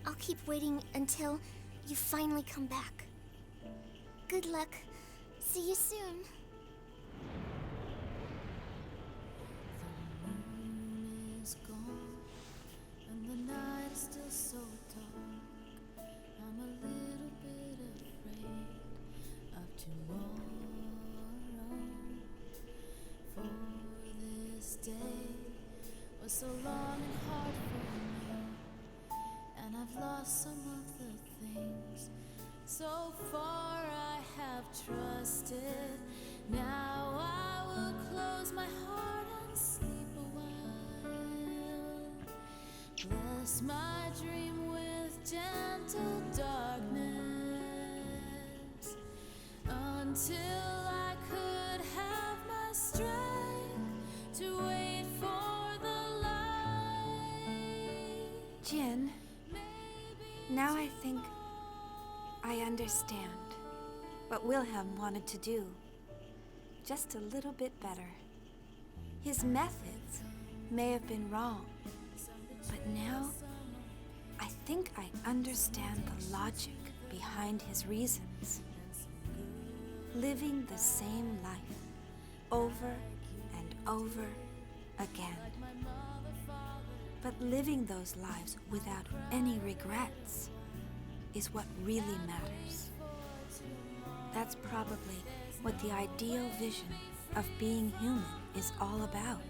I'll keep waiting until you finally come back. Good luck. See you soon. The moon is gone, and the night is still so dark. I'm a little bit afraid of tomorrow. For this day was so long and hard for me, and I've lost some of the things so far I have trusted. Now I will close my heart and sleep a while. Bless my dream with gentle darkness until I could have my strength to wait for the light. Jin, now I think I understand what Wilhelm wanted to do. Just a little bit better. His methods may have been wrong, but now I think I understand the logic behind his reasons. Living the same life over and over again. But living those lives without any regrets is what really matters. That's probably what the ideal vision of being human is all about.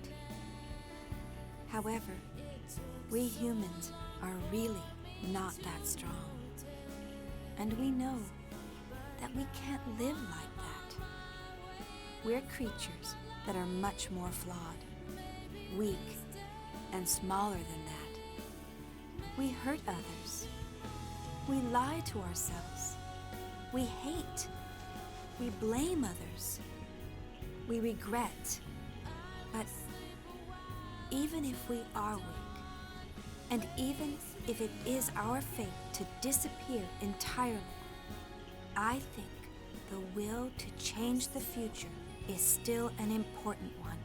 However, we humans are really not that strong. And we know that we can't live like that. We're creatures that are much more flawed, weak, and smaller than that. We hurt others. We lie to ourselves. We hate. We blame others. We regret. But even if we are weak And even if it is our fate to disappear entirely, I think the will to change the future is still an important one.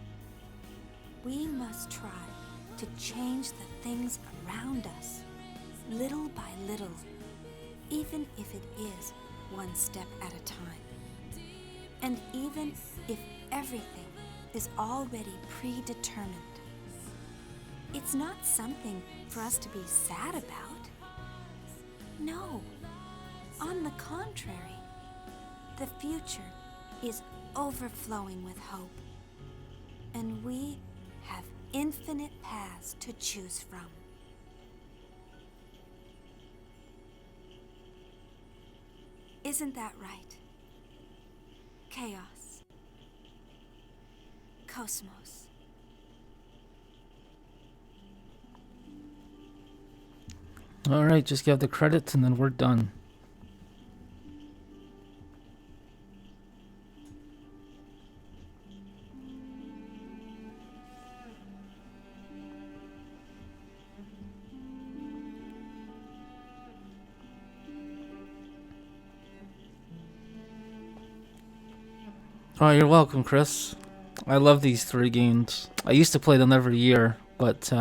We must try to change the things around us, little by little, even if it is one step at a time. And even if everything is already predetermined, it's not something for us to be sad about. No, on the contrary, the future is overflowing with hope, and we have infinite paths to choose from. Isn't that right? Chaos. Cosmos. Alright, just give the credits and then we're done. Oh, you're welcome, Chris. I love these 3 games. I used to play them every year, but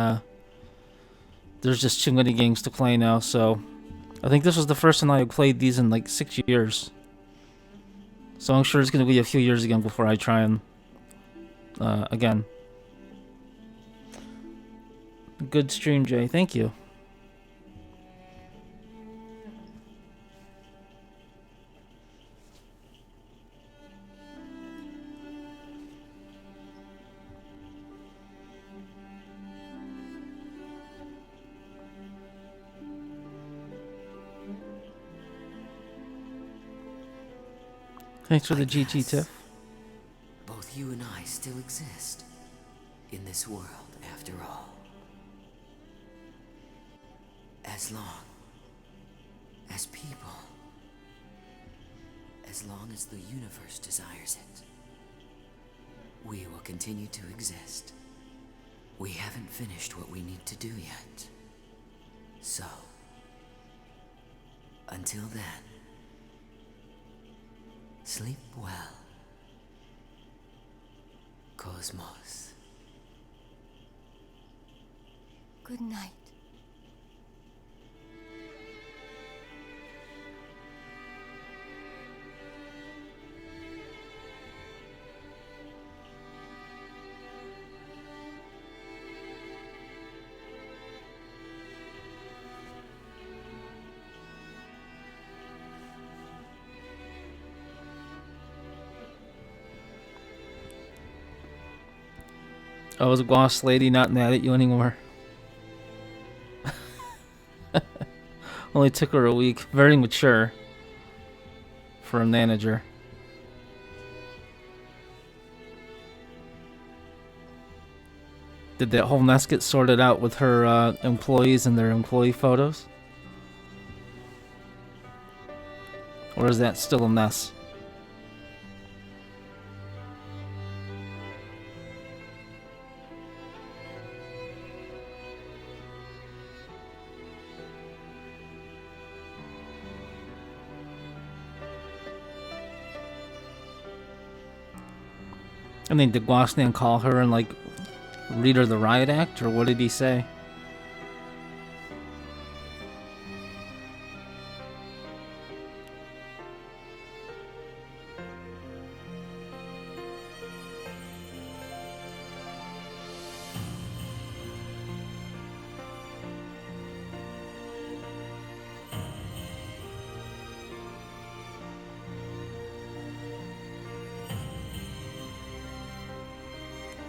there's just too many games to play now, so I think this was the first time I played these in like 6 years. So I'm sure it's going to be a few years again before I try them again. Good stream, Jay. Thank you. Thanks for the GG tip. Both you and I still exist in this world, after all. As long as people, as long as the universe desires it, we will continue to exist. We haven't finished what we need to do yet. So, until then, sleep well, Cosmos. Good night. I was a boss lady, not mad at you anymore. Only took her a week. Very mature for a manager. Did that whole mess get sorted out with her employees and their employee photos? Or is that still a mess? I mean, did Guasnan call her and, like, read her the riot act, or what did he say?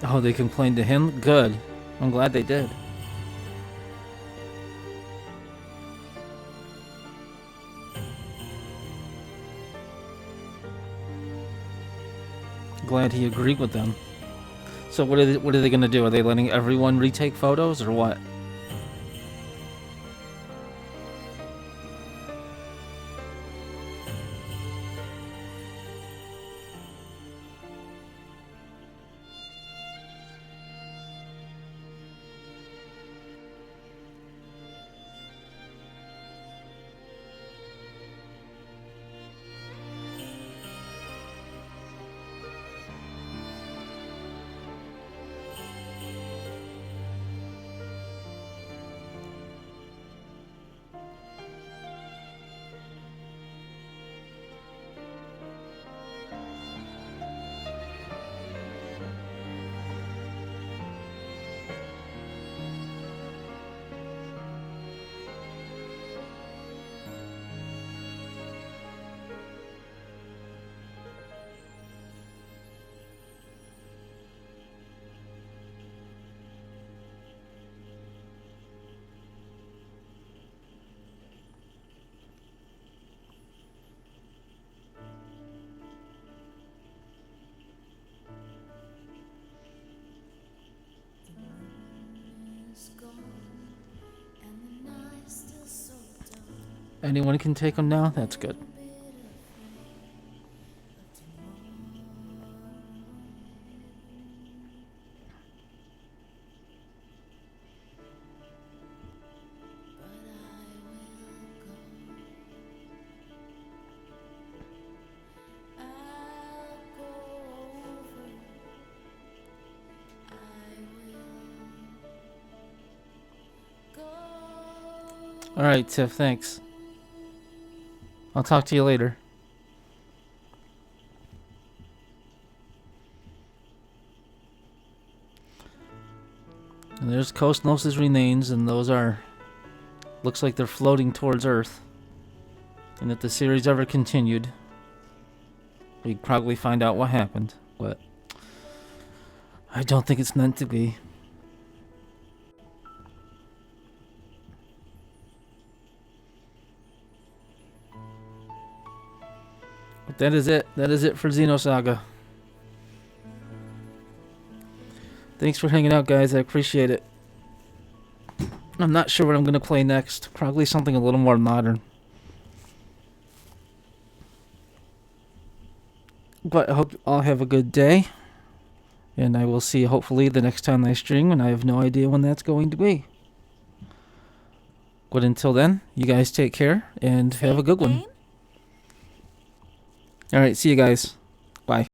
Oh, they complained to him? Good. I'm glad they did. Glad he agreed with them. So what are they going to do? Are they letting everyone retake photos or what? Anyone can take them now? That's good. Alright, Tiff, thanks. I'll talk to you later. And there's Cosnos' remains, and those are... looks like they're floating towards Earth. And if the series ever continued, we'd probably find out what happened, but... I don't think it's meant to be. But that is it. That is it for Xenosaga. Thanks for hanging out, guys. I appreciate it. I'm not sure what I'm going to play next. Probably something a little more modern. But I hope you all have a good day. And I will see you hopefully the next time I stream, and I have no idea when that's going to be. But until then, you guys take care and have a good one. Alright, see you guys. Bye.